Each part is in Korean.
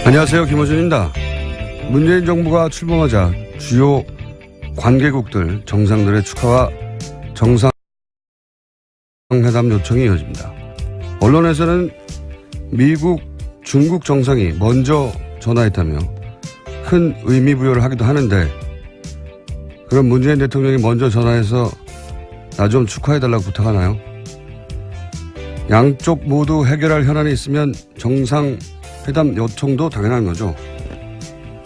안녕하세요. 김어준입니다. 문재인 정부가 출범하자 주요 관계국들 정상들의 축하와 정상회담 요청이 이어집니다. 언론에서는 미국, 중국 정상이 먼저 전화했다며 큰 의미 부여를 하기도 하는데, 그럼 문재인 대통령이 먼저 전화해서 나 좀 축하해달라고 부탁하나요? 양쪽 모두 해결할 현안이 있으면 정상회담 요청도 당연한 거죠.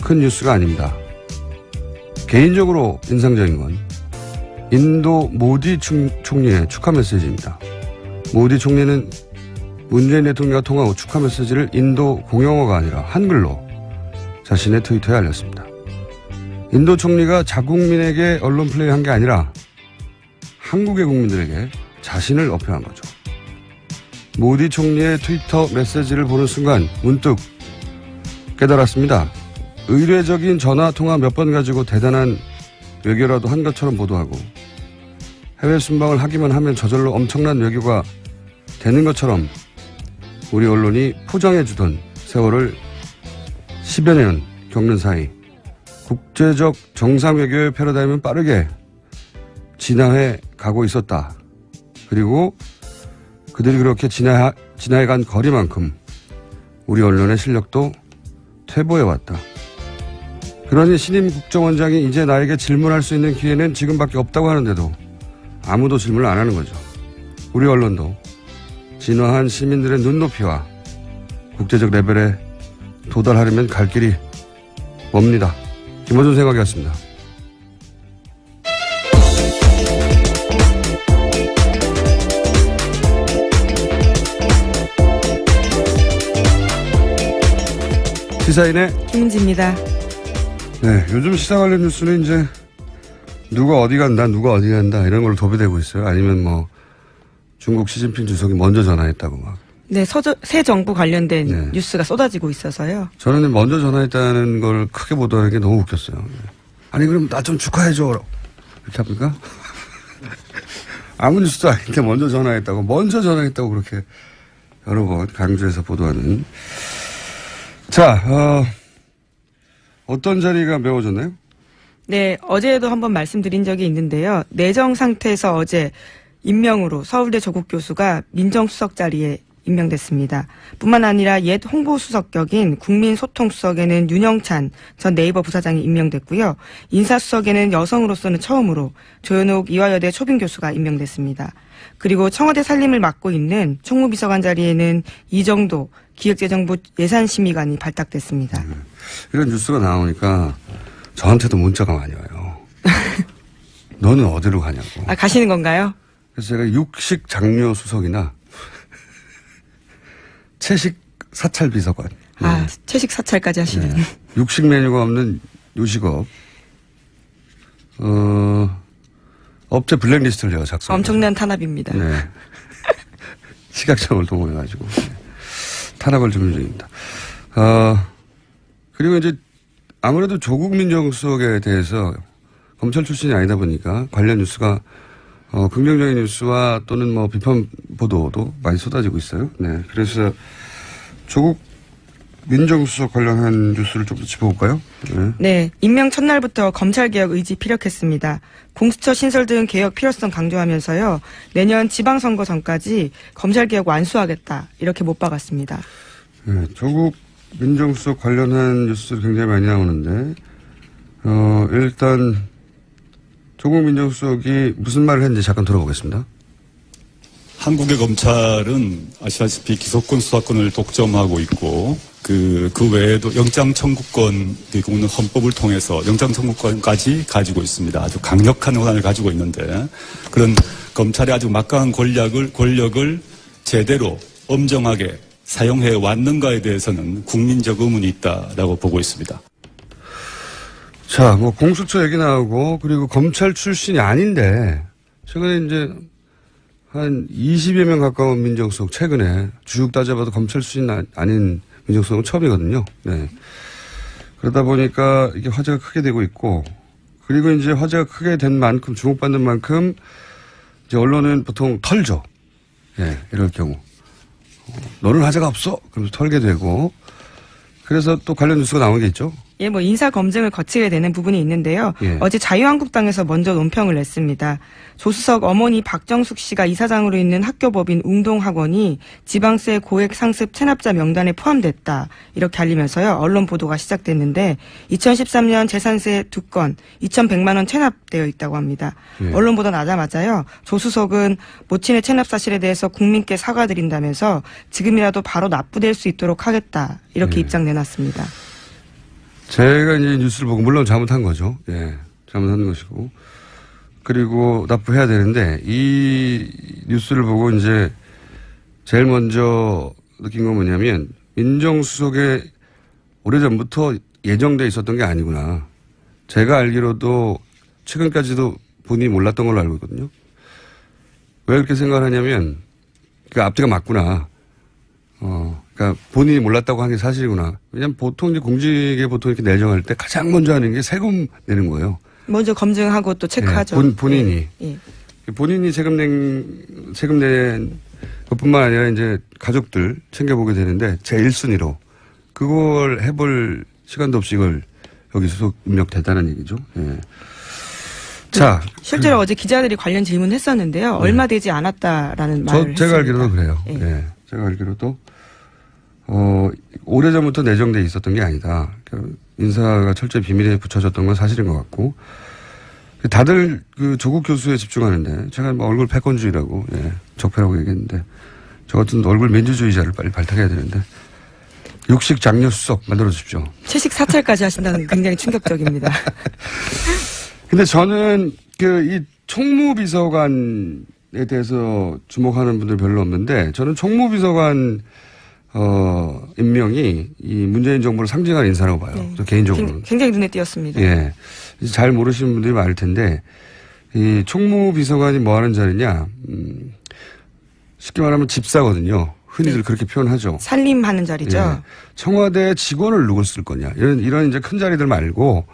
큰 뉴스가 아닙니다. 개인적으로 인상적인 건 인도 모디 총리의 축하 메시지입니다. 모디 총리는 문재인 대통령과 통화 후 축하 메시지를 인도 공용어가 아니라 한글로 자신의 트위터에 알렸습니다. 인도 총리가 자국민에게 언론 플레이한 게 아니라 한국의 국민들에게 자신을 어필한 거죠. 모디 총리의 트위터 메시지를 보는 순간 문득 깨달았습니다. 의례적인 전화 통화 몇 번 가지고 대단한 외교라도 한 것처럼 보도하고 해외 순방을 하기만 하면 저절로 엄청난 외교가 되는 것처럼 우리 언론이 포장해주던 세월을 10여 년 겪는 사이 국제적 정상 외교의 패러다임은 빠르게 진화해 가고 있었다. 그리고 그들이 그렇게 진화해간 거리만큼 우리 언론의 실력도 퇴보해왔다. 그러니 신임 국정원장이 이제 나에게 질문할 수 있는 기회는 지금밖에 없다고 하는데도 아무도 질문을 안 하는 거죠. 우리 언론도 진화한 시민들의 눈높이와 국제적 레벨에 도달하려면 갈 길이 멉니다. 김어준 생각이었습니다. 시사인의 김은지입니다. 네, 요즘 시사 관련 뉴스는 이제 누가 어디 간다, 누가 어디 간다 이런 걸로 도배되고 있어요. 아니면 뭐 중국 시진핑 주석이 먼저 전화했다고 막. 네, 새 정부 관련된 뉴스가 쏟아지고 있어서요. 저는 먼저 전화했다는 걸 크게 보도하는 게 너무 웃겼어요. 아니 그럼 나 좀 축하해줘 이렇게 합니까? 아무 뉴스도 아닌데 먼저 전화했다고 그렇게 여러 번 강조해서 보도하는. 자, 어떤 자리가 메워졌나요? 네, 어제도 한번 말씀드린 적이 있는데요. 내정 상태에서 어제 임명으로 서울대 조국 교수가 민정수석 자리에 임명됐습니다. 뿐만 아니라 옛 홍보수석 격인 국민소통수석에는 윤영찬 전 네이버 부사장이 임명됐고요. 인사수석에는 여성으로서는 처음으로 조현옥 이화여대 초빙 교수가 임명됐습니다. 그리고 청와대 살림을 맡고 있는 총무비서관 자리에는 이정도 기획재정부 예산심의관이 발탁됐습니다. 이런 뉴스가 나오니까 저한테도 문자가 많이 와요. 너는 어디로 가냐고. 아, 가시는 건가요? 그래서 제가 육식 장려 수석이나 채식 사찰 비서관. 아, 채식 사찰까지 하시는. 네. 육식 메뉴가 없는 요식업. 업체 블랙리스트를 제가 작성. 엄청난 탄압입니다. 네. 식약청을 동원해가지고 탄압을 준비 중입니다. 그리고 이제 아무래도 조국 민정수석에 대해서 검찰 출신이 아니다 보니까 관련 뉴스가 긍정적인 뉴스와 또는 뭐 비판 보도도 많이 쏟아지고 있어요. 네. 그래서 조국 민정수석 관련한 뉴스를 좀 더 짚어볼까요? 네. 임명 첫날부터 검찰개혁 의지 피력했습니다. 공수처 신설 등 개혁 필요성 강조하면서요. 내년 지방선거 전까지 검찰개혁 완수하겠다. 이렇게 못 박았습니다. 네. 조국 민정수석 관련한 뉴스들이 굉장히 많이 나오는데 일단 조국 민정수석이 무슨 말을 했는지 잠깐 들어보겠습니다. 한국의 검찰은 아시다시피 기소권 수사권을 독점하고 있고 그 외에도 영장 청구권, 그리고는 헌법을 통해서 영장 청구권까지 가지고 있습니다. 아주 강력한 권한을 가지고 있는데 그런 검찰의 아주 막강한 권력을 제대로 엄정하게 사용해 왔는가에 대해서는 국민적 의문이 있다라고 보고 있습니다. 자, 뭐 공수처 얘기 나오고 그리고 검찰 출신이 아닌데 최근에 이제 한 20여 명 가까운 민정수석 최근에 쭉 따져봐도 검찰 출신 아닌 민정수석은 처음이거든요. 네. 그러다 보니까 이게 화제가 크게 되고 있고 그리고 이제 화제가 크게 된 만큼 주목받는 만큼 이제 언론은 보통 털죠. 예, 이럴 경우. 너는 화제가 없어. 그러면서 털게 되고 그래서 또 관련 뉴스가 나온 게 있죠. 예, 뭐 인사 검증을 거치게 되는 부분이 있는데요. 예. 어제 자유한국당에서 먼저 논평을 냈습니다. 조수석 어머니 박정숙 씨가 이사장으로 있는 학교법인 웅동학원이 지방세 고액 상습 체납자 명단에 포함됐다. 이렇게 알리면서요. 언론 보도가 시작됐는데 2013년 재산세 2건 2,100만 원 체납되어 있다고 합니다. 예. 언론 보도 나자마자요. 조수석은 모친의 체납 사실에 대해서 국민께 사과드린다면서 지금이라도 바로 납부될 수 있도록 하겠다. 이렇게 예. 입장 내놨습니다. 제가 이제 뉴스를 보고 물론 잘못한 거죠. 예. 잘못한 것이고. 그리고 납부해야 되는데 이 뉴스를 보고 이제 제일 먼저 느낀 건 뭐냐면 민정수석에 오래전부터 예정돼 있었던 게 아니구나. 제가 알기로도 최근까지도 본인이 몰랐던 걸로 알고 있거든요. 왜 그렇게 생각을 하냐면 그 앞뒤가 맞구나. 그러니까 본인이 몰랐다고 한 게 사실이구나. 왜냐면 보통 이제 공직에 보통 이렇게 내정할 때 가장 먼저 하는 게 세금 내는 거예요. 먼저 검증하고 또 체크하죠. 예, 본인이. 예. 본인이 세금 낸 것뿐만 아니라 이제 가족들 챙겨보게 되는데 제 1순위로 그걸 해볼 시간도 없이 이걸 여기 소속 입력됐다는 얘기죠. 예. 자. 실제로 어제 기자들이 관련 질문했었는데요. 얼마 되지 않았다라는 말을 했습니다. 제가 알기로도 그래요. 예. 예. 제가 알기로도 오래전부터 내정돼 있었던 게 아니다. 인사가 철저히 비밀에 붙여졌던 건 사실인 것 같고 다들 그 조국 교수에 집중하는데 제가 뭐 얼굴 패권주의라고 적폐라고 얘기했는데 저 같은 얼굴 민주주의자를 빨리 발탁해야 되는데 육식 장려 수석 만들어 주십시오. 채식 사찰까지 하신다는 게 굉장히 충격적입니다. 근데 저는 이 총무비서관에 대해서 주목하는 분들 별로 없는데 저는 총무비서관 임명이 이 문재인 정부를 상징하는 인사라고 봐요. 네. 저 개인적으로는. 굉장히 눈에 띄었습니다. 예. 잘 모르시는 분들이 많을 텐데, 이 총무비서관이 뭐 하는 자리냐, 쉽게 말하면 집사거든요. 흔히들 네. 그렇게 표현하죠. 살림하는 자리죠. 예. 청와대 직원을 누굴 쓸 거냐. 이런 이제 큰 자리들 말고,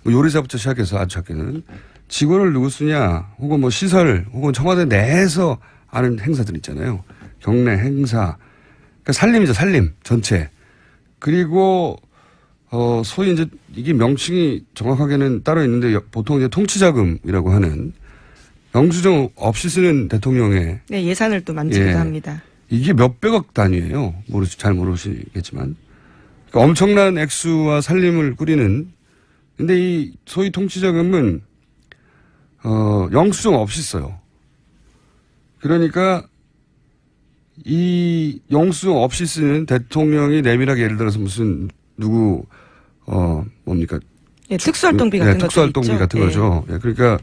뭐 요리사부터 시작해서 아주 작게는 직원을 누구 쓰냐, 혹은 뭐 시설, 혹은 청와대 내에서 하는 행사들 있잖아요. 경례 행사. 그러니까 살림이죠, 살림 전체. 그리고 소위 이제 이게 명칭이 정확하게는 따로 있는데 보통 이제 통치자금이라고 하는 영수증 없이 쓰는 대통령의 네, 예산을 또 만지기도 예. 합니다. 이게 몇백억 단위예요. 잘 모르시겠지만 그러니까 엄청난 액수와 살림을 꾸리는. 근데 이 소위 통치자금은 영수증 없이 써요. 그러니까 이 영수증 없이 쓰는 대통령이 내밀하게 예를 들어서 무슨 누구 뭡니까? 예, 특수활동비 같은 거 특수활동비 같은 거죠. 예, 그러니까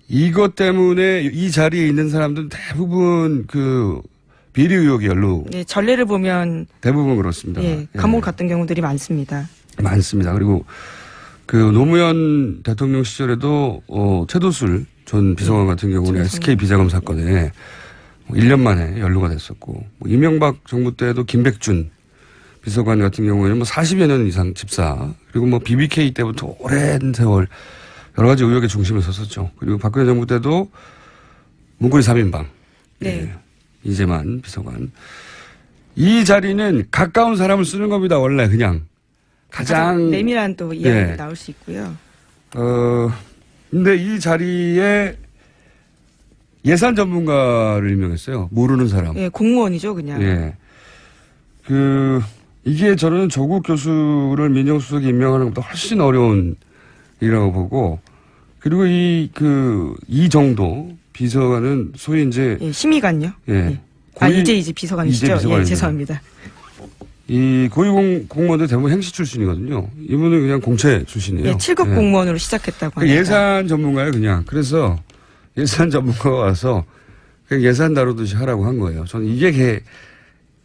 이것 때문에 이 자리에 있는 사람들은 대부분 그 비리 의혹이 연루. 예, 전례를 보면 대부분 그렇습니다. 예, 감옥 갔던 경우들이 많습니다. 많습니다. 그리고 그 노무현 대통령 시절에도 최도술 전 비서관 같은 경우는 SK 비자금 사건에 1년 만에 연루가 됐었고, 뭐 이명박 정부 때도 김백준 비서관 같은 경우에는 뭐 40여 년 이상 집사, 그리고 뭐 BBK 때부터 오랜 세월 여러 가지 의혹의 중심을 섰었죠. 그리고 박근혜 정부 때도 문고리 3인방. 네. 예, 이재만 비서관. 이 자리는 가까운 사람을 쓰는 겁니다. 원래 그냥. 가장 내밀한 또 이야기가 예. 나올 수 있고요. 근데 이 자리에 예산 전문가를 임명했어요. 모르는 사람. 예, 공무원이죠, 그냥. 예. 이게 저는 조국 교수를 민정수석에 임명하는 것보다 훨씬 어려운 일이라고 보고, 그리고 이 정도 비서관은 소위 이제. 예, 심의관요. 예. 예. 이제 비서관이시죠? 예, 죄송합니다. 이 고위 공무원들 대부분 행시 출신이거든요. 이분은 그냥 공채 출신이에요. 예, 7급 예. 공무원으로 시작했다고 합니다. 예산 전문가예요, 그냥. 그래서 예산 전문가가 와서 그냥 예산 다루듯이 하라고 한 거예요. 저는 이게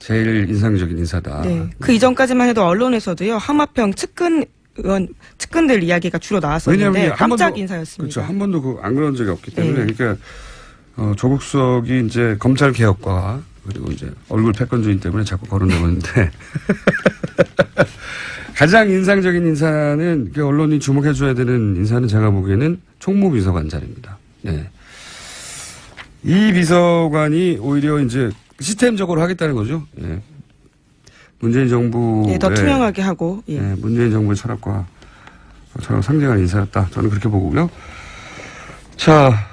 제일 인상적인 인사다. 네. 그 이전까지만 해도 언론에서도요, 하마평 측근들 이야기가 주로 나왔었는데 깜짝 인사였습니다. 그렇죠. 한 번도 안 그런 적이 없기 때문에. 네. 그러니까 조국 수석이 이제 검찰 개혁과 그리고 이제 얼굴 패권주의 때문에 자꾸 거론되고 있는데 가장 인상적인 인사는 언론이 주목해줘야 되는 인사는 제가 보기에는 총무비서관 자리입니다. 네. 이 비서관이 오히려 이제 시스템적으로 하겠다는 거죠. 예. 문재인 정부의 예, 더 투명하게 하고. 예. 네, 문재인 정부의 철학과 상징하는 인사였다. 저는 그렇게 보고요. 자,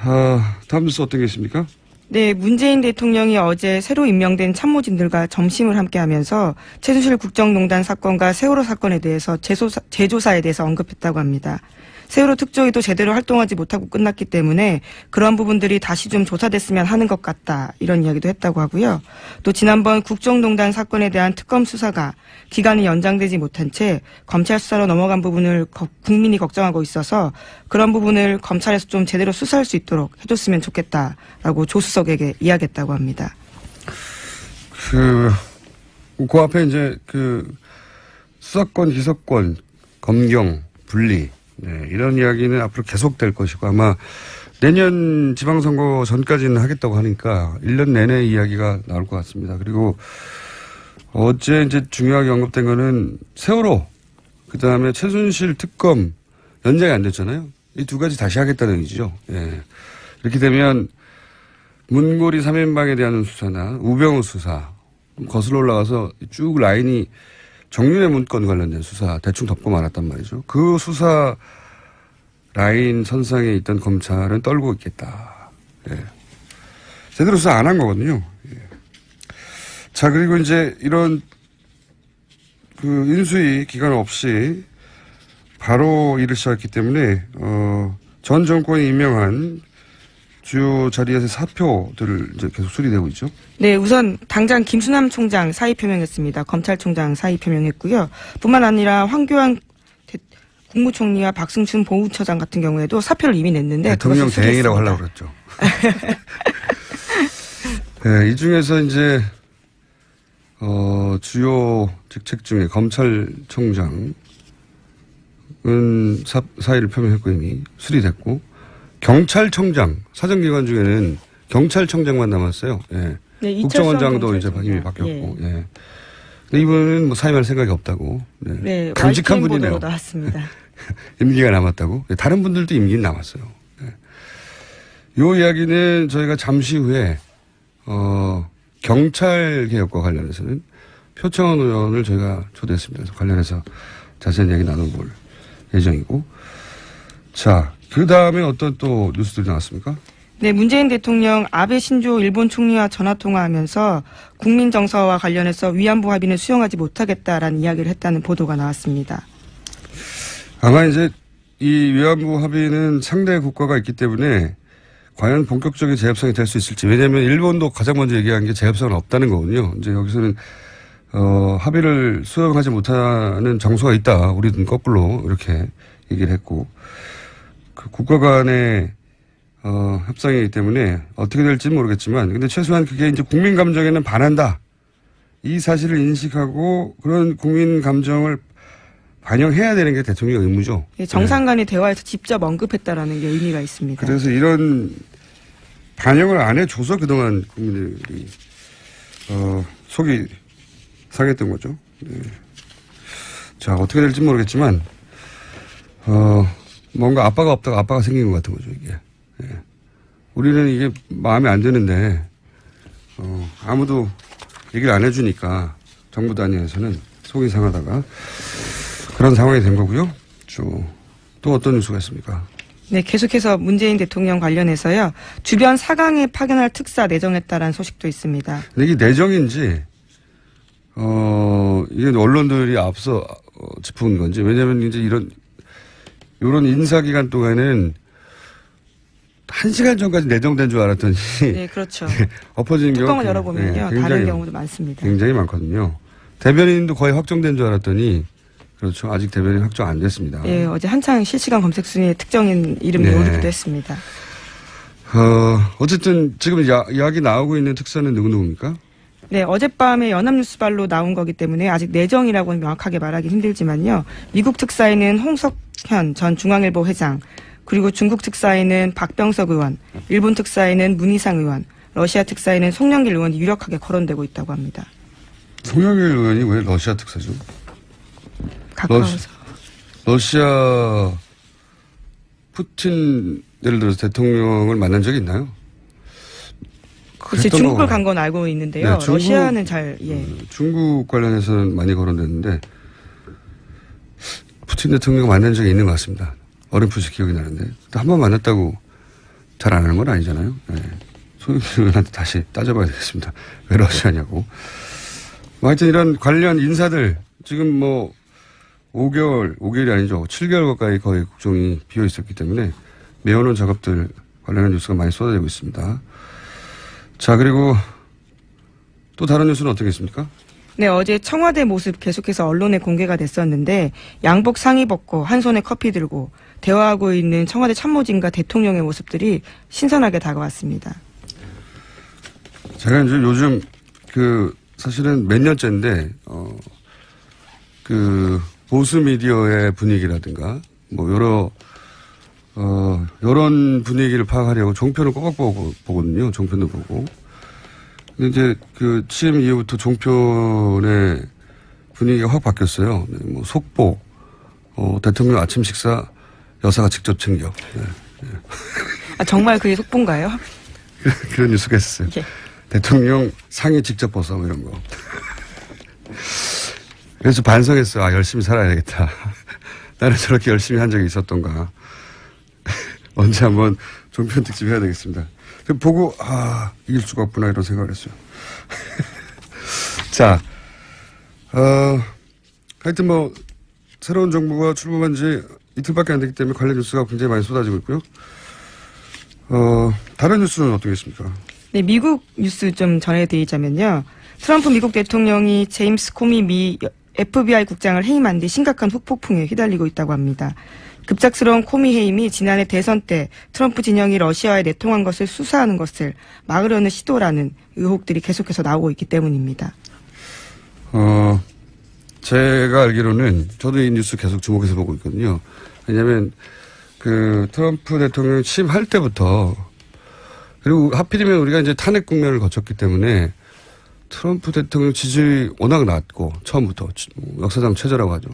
다음 뉴스 어떤 게 있습니까? 네, 문재인 대통령이 어제 새로 임명된 참모진들과 점심을 함께 하면서 최순실 국정농단 사건과 세월호 사건에 대해서 재조사에 대해서 언급했다고 합니다. 세월호 특조위도 제대로 활동하지 못하고 끝났기 때문에 그런 부분들이 다시 좀 조사됐으면 하는 것 같다. 이런 이야기도 했다고 하고요. 또 지난번 국정농단 사건에 대한 특검 수사가 기간이 연장되지 못한 채 검찰 수사로 넘어간 부분을 국민이 걱정하고 있어서 그런 부분을 검찰에서 좀 제대로 수사할 수 있도록 해줬으면 좋겠다라고 조수석에게 이야기했다고 합니다. 그 앞에 이제 수사권, 기소권, 검경, 분리, 네, 이런 이야기는 앞으로 계속될 것이고 아마 내년 지방선거 전까지는 하겠다고 하니까 1년 내내 이야기가 나올 것 같습니다. 그리고 어제 이제 중요하게 언급된 거는 세월호, 그 다음에 최순실 특검 연장이 안 됐잖아요. 이 두 가지 다시 하겠다는 얘기죠. 예. 이렇게 되면 문고리 3인방에 대한 수사나 우병우 수사 거슬러 올라가서 쭉 라인이 정윤회 문건 관련된 수사 대충 덮고 말았단 말이죠. 그 수사 라인 선상에 있던 검찰은 떨고 있겠다. 예. 제대로 수사 안 한 거거든요. 예. 자, 그리고 이제 이런 인수위 기간 없이 바로 일을 시작했기 때문에 전 정권이 임명한 주요 자리에서 사표들을 이제 계속 수리되고 있죠. 네, 우선 당장 김수남 총장 사의 표명했습니다. 검찰총장 사의 표명했고요. 뿐만 아니라 황교안 국무총리와 박승춘 보훈처장 같은 경우에도 사표를 이미 냈는데 대통령 대행이라고 하려고 그랬죠. 네, 이 중에서 이제 주요 직책 중에 검찰총장은 사의를 표명했고 이미 수리됐고 경찰청장 사정기관 중에는 경찰청장만 남았어요. 예. 네, 국정원장도 이제 이미 바뀌었고. 예. 예. 근데 이분은 뭐 사임할 생각이 없다고. 네. 네, 강직한 분이네요. 나왔습니다. 임기가 남았다고. 예, 다른 분들도 임기는 남았어요. 예. 요 이야기는 저희가 잠시 후에 경찰 개혁과 관련해서는 표창원 의원을 저희가 초대했습니다. 그래서 관련해서 자세한 얘기 나눠볼 예정이고. 자, 그 다음에 어떤 또 뉴스들이 나왔습니까? 네, 문재인 대통령 아베 신조 일본 총리와 전화통화하면서 국민 정서와 관련해서 위안부 합의는 수용하지 못하겠다라는 이야기를 했다는 보도가 나왔습니다. 아마 이제 이 위안부 합의는 상대 국가가 있기 때문에 과연 본격적인 재협상이 될 수 있을지. 왜냐하면 일본도 가장 먼저 얘기한 게 재협상은 없다는 거거든요. 이제 여기서는 합의를 수용하지 못하는 장소가 있다. 우리는 거꾸로 이렇게 얘기를 했고 그 국가 간의 협상이기 때문에 어떻게 될지는 모르겠지만 근데 최소한 그게 이제 국민 감정에는 반한다. 이 사실을 인식하고 그런 국민 감정을 반영해야 되는 게 대통령의 의무죠. 네, 정상 간의 대화에서 직접 언급했다라는 게 의미가 있습니다. 그래서 이런 반영을 안 해줘서 그동안 국민들이 속이 상했던 거죠. 네. 자, 어떻게 될지 모르겠지만 뭔가 아빠가 없다가 아빠가 생긴 것 같은 거죠, 이게. 예. 우리는 이게 마음에 안 드는데, 아무도 얘기를 안 해주니까 정부 단위에서는 속이 상하다가 그런 상황이 된 거고요. 또 어떤 뉴스가 있습니까? 네, 계속해서 문재인 대통령 관련해서요. 주변 사강에 파견할 특사 내정했다라는 소식도 있습니다. 근데 이게 내정인지, 이게 언론들이 앞서 짚은 건지, 왜냐면 이제 이런 인사 기간 동안은 1시간 전까지 내정된 줄 알았더니. 네, 그렇죠. 엎어지는 경우가. 뚜껑을 열어보면요. 네, 다른 경우도 많습니다. 굉장히 많거든요. 대변인도 거의 확정된 줄 알았더니, 그렇죠. 아직 대변인 확정 안 됐습니다. 네, 어제 한창 실시간 검색 순위에 특정인 이름이 네. 오르기도 했습니다. 어쨌든 지금 이야기 나오고 있는 특사는 누구입니까? 네, 어젯밤에 연합뉴스발로 나온 거기 때문에 아직 내정이라고는 명확하게 말하기 힘들지만요. 미국 특사에는 홍석현 전 중앙일보 회장, 그리고 중국 특사에는 박병석 의원, 일본 특사에는 문희상 의원, 러시아 특사에는 송영길 의원이 유력하게 거론되고 있다고 합니다. 송영길 의원이 왜 러시아 특사죠? 가까워서. 러시아 푸틴 예를 들어서 대통령을 만난 적이 있나요? 그치, 중국을 간 건 알고 있는데요. 네, 중국, 러시아는 잘, 예. 중국 관련해서는 많이 거론됐는데, 푸틴 대통령 만난 적이 있는 것 같습니다. 어렴풋이 기억이 나는데. 한 번 만났다고 잘 안 하는 건 아니잖아요. 네. 손흥민한테 다시 따져봐야 되겠습니다. 왜 러시아냐고. 뭐 하여튼 이런 관련 인사들, 지금 뭐, 5개월이 아니죠. 7개월 가까이 거의 국정이 비어 있었기 때문에, 메워놓은 작업들 관련한 뉴스가 많이 쏟아지고 있습니다. 자, 그리고 또 다른 뉴스는 어떻게 있습니까? 네, 어제 청와대 모습 계속해서 언론에 공개가 됐었는데 양복 상의 벗고 한 손에 커피 들고 대화하고 있는 청와대 참모진과 대통령의 모습들이 신선하게 다가왔습니다. 제가 이제 요즘 사실은 몇 년째인데 보수 미디어의 분위기라든가 뭐 이런 분위기를 파악하려고 종편을 꼬박 보거든요. 종편도 보고. 근데 이제 취임 이후부터 종편의 분위기가 확 바뀌었어요. 네, 뭐 속보, 대통령 아침 식사 여사가 직접 챙겨. 네, 네. 아, 정말 그게 속보인가요? 그런 뉴스가 있었어요. 예. 대통령 상의 직접 벗어 이런 거. 그래서 반성했어요. 아, 열심히 살아야 되겠다. 나는 저렇게 열심히 한 적이 있었던가. 언제 한번 종편 특집 해야 되겠습니다. 보고, 이길 수가 없구나, 이런 생각을 했어요. 자, 하여튼 뭐, 새로운 정부가 출범한 지 이틀밖에 안 되기 때문에 관련 뉴스가 굉장히 많이 쏟아지고 있고요. 다른 뉴스는 어떻게 있습니까? 네, 미국 뉴스 좀 전해드리자면요. 트럼프 미국 대통령이 제임스 코미 미 FBI 국장을 해임한 뒤 심각한 후폭풍에 휘달리고 있다고 합니다. 급작스러운 코미 해임이 지난해 대선 때 트럼프 진영이 러시아에 내통한 것을 수사하는 것을 막으려는 시도라는 의혹들이 계속해서 나오고 있기 때문입니다. 제가 알기로는 저도 이 뉴스 계속 주목해서 보고 있거든요. 왜냐하면 트럼프 대통령이 취임할 때부터 그리고 하필이면 우리가 이제 탄핵 국면을 거쳤기 때문에 트럼프 대통령 지지율이 워낙 낮고 처음부터 역사상 최저라고 하죠.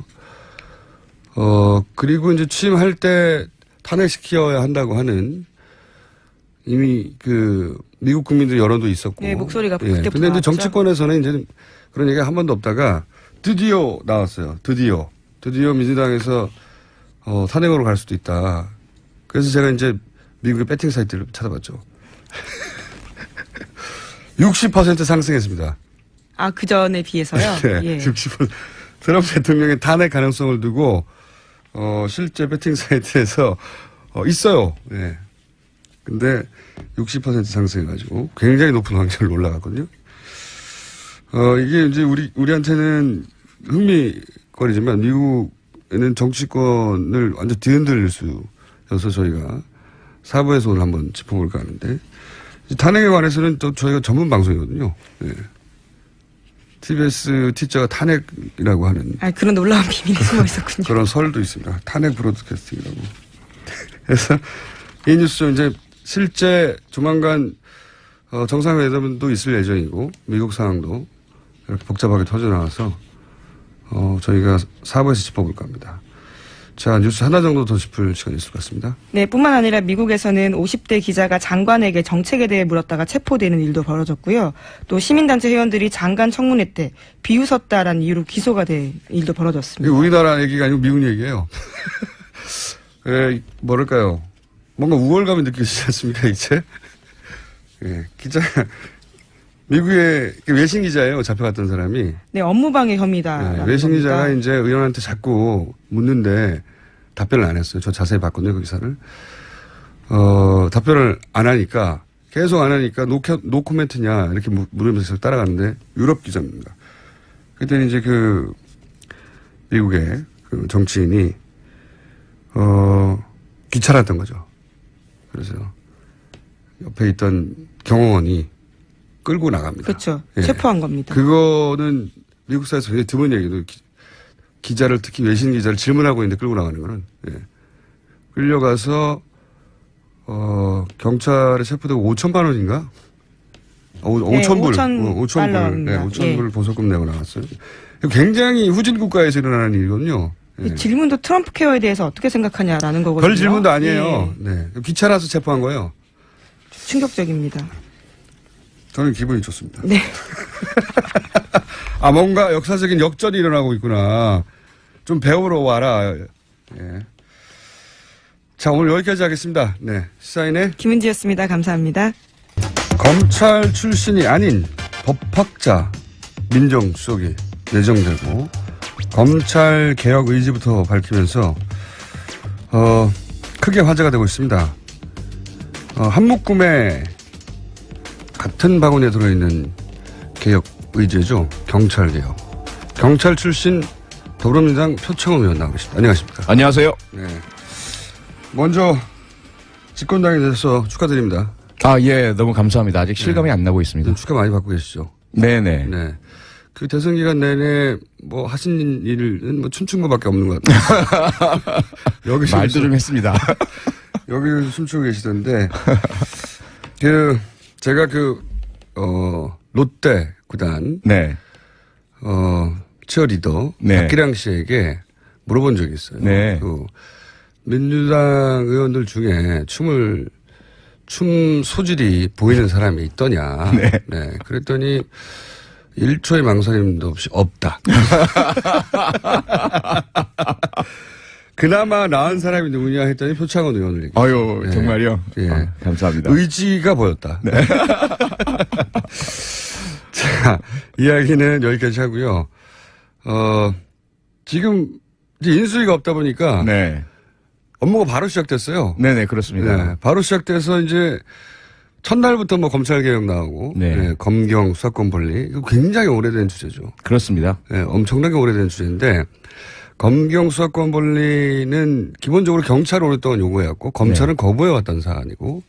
그리고 이제 취임할 때 탄핵시켜야 한다고 하는 이미 미국 국민들 여론도 있었고. 네, 목소리가 예. 그때부터 근데 이제 나왔죠. 정치권에서는 이제 그런 얘기가 한 번도 없다가 드디어 나왔어요. 드디어 민주당에서 탄핵으로 갈 수도 있다. 그래서 제가 이제 미국의 배팅 사이트를 찾아봤죠. 60% 상승했습니다. 아, 그 전에 비해서요? 네, 예. 60%. 트럼프 대통령의 탄핵 가능성을 두고 실제 배팅 사이트에서 있어요. 네. 근데 60% 상승해가지고 굉장히 높은 확률로 올라갔거든요. 이게 이제 우리한테는 흥미거리지만 미국에는 정치권을 완전 뒤흔들릴 수여서 저희가 사부에서 오늘 한번 짚어볼까 하는데 탄핵에 관해서는 또 저희가 전문 방송이거든요. 네. TBS T자가 탄핵이라고 하는. 그런 놀라운 비밀이 숨어 있었군요. 그런 설도 있습니다. 탄핵 브로드캐스팅이라고. 그래서 이 뉴스 이제 실제 조만간 정상회담도 있을 예정이고 미국 상황도 이렇게 복잡하게 터져나와서 저희가 4부에서 짚어볼까 합니다. 자, 뉴스 하나 정도 더 짚을 시간이 있을 것 같습니다. 네, 뿐만 아니라 미국에서는 50대 기자가 장관에게 정책에 대해 물었다가 체포되는 일도 벌어졌고요. 또 시민단체 회원들이 장관 청문회 때 비웃었다라는 이유로 기소가 된 일도 벌어졌습니다. 우리나라 얘기가 아니고 미국 얘기예요. 뭐랄까요. 뭔가 우월감이 느껴지지 않습니까, 이제? 예, 미국의 외신 기자예요, 잡혀갔던 사람이. 네, 업무방해 혐의다. 네, 외신 기자가 이제 의원한테 자꾸 묻는데 답변을 안 했어요. 저 자세히 봤거든요, 그 기사를. 답변을 안 하니까, 계속 안 하니까 노 코멘트냐, 이렇게 물으면서 따라가는데, 유럽 기자입니다. 그때는 이제 미국의 정치인이, 귀찮았던 거죠. 그래서 옆에 있던 경호원이 끌고 나갑니다. 그렇죠. 예. 체포한 겁니다. 그거는 미국 사회에서 굉장히 드문 얘기도 기자를 특히 외신 기자를 질문하고 있는데 끌고 나가는 거는 끌려가서 경찰에 체포되고 5천만 원인가? 5,000불. 5,000불. 네, 5,000불 보석금 내고 나갔어요. 굉장히 후진 국가에서 일어나는 일이거든요. 이 질문도 트럼프 케어에 대해서 어떻게 생각하냐라는 거거든요. 별 질문도 아니에요. 네. 귀찮아서 체포한 거예요. 충격적입니다. 저는 기분이 좋습니다. 네. 아, 뭔가 역사적인 역전이 일어나고 있구나. 좀 배우러 와라. 예. 자, 오늘 여기까지 하겠습니다. 네. 시사인의 김은지였습니다. 감사합니다. 검찰 출신이 아닌 법학자 민정수석이 내정되고 검찰 개혁 의지부터 밝히면서 크게 화제가 되고 있습니다. 한묶음에 같은 바구니에 들어있는 개혁 의제죠. 경찰 개혁. 경찰 출신 더불어민주당 표창원 의원 나오고 계십니다. 안녕하십니까. 안녕하세요. 네. 먼저 집권당에 대해서 축하드립니다. 아, 예, 너무 감사합니다. 아직 실감이 안 나고 있습니다. 축하 많이 받고 계시죠. 네네. 네. 그 대선 기간 내내 뭐 하신 일은 뭐 춤춘 것밖에 없는 것 같아요. 여기서 말도 좀 했습니다. 여기서 춤추고 계시던데 제가 롯데 구단 네. 치어리더 네. 박기량 씨에게 물어본 적이 있어요. 네. 민주당 의원들 중에 춤 소질이 보이는 사람이 있더냐. 네. 네. 그랬더니 1초의 망설임도 없이 없다. 그나마 나은 사람이 누구냐 했더니 표창원 의원을 얘기했어요. 아유, 네. 정말요? 예. 아, 감사합니다. 의지가 보였다. 네. 자, 이야기는 여기까지 하고요. 지금 이제 인수위가 없다 보니까 네. 업무가 바로 시작됐어요. 네네, 그렇습니다. 네, 바로 시작돼서 이제 첫날부터 뭐 검찰개혁 나오고, 네. 네, 검경 수사권 분리. 이거 굉장히 오래된 주제죠. 그렇습니다. 네, 엄청나게 오래된 주제인데, 검경 수사권 분리는 기본적으로 경찰이 오랫동안 요구해왔고, 검찰은 거부해왔던 사안이고,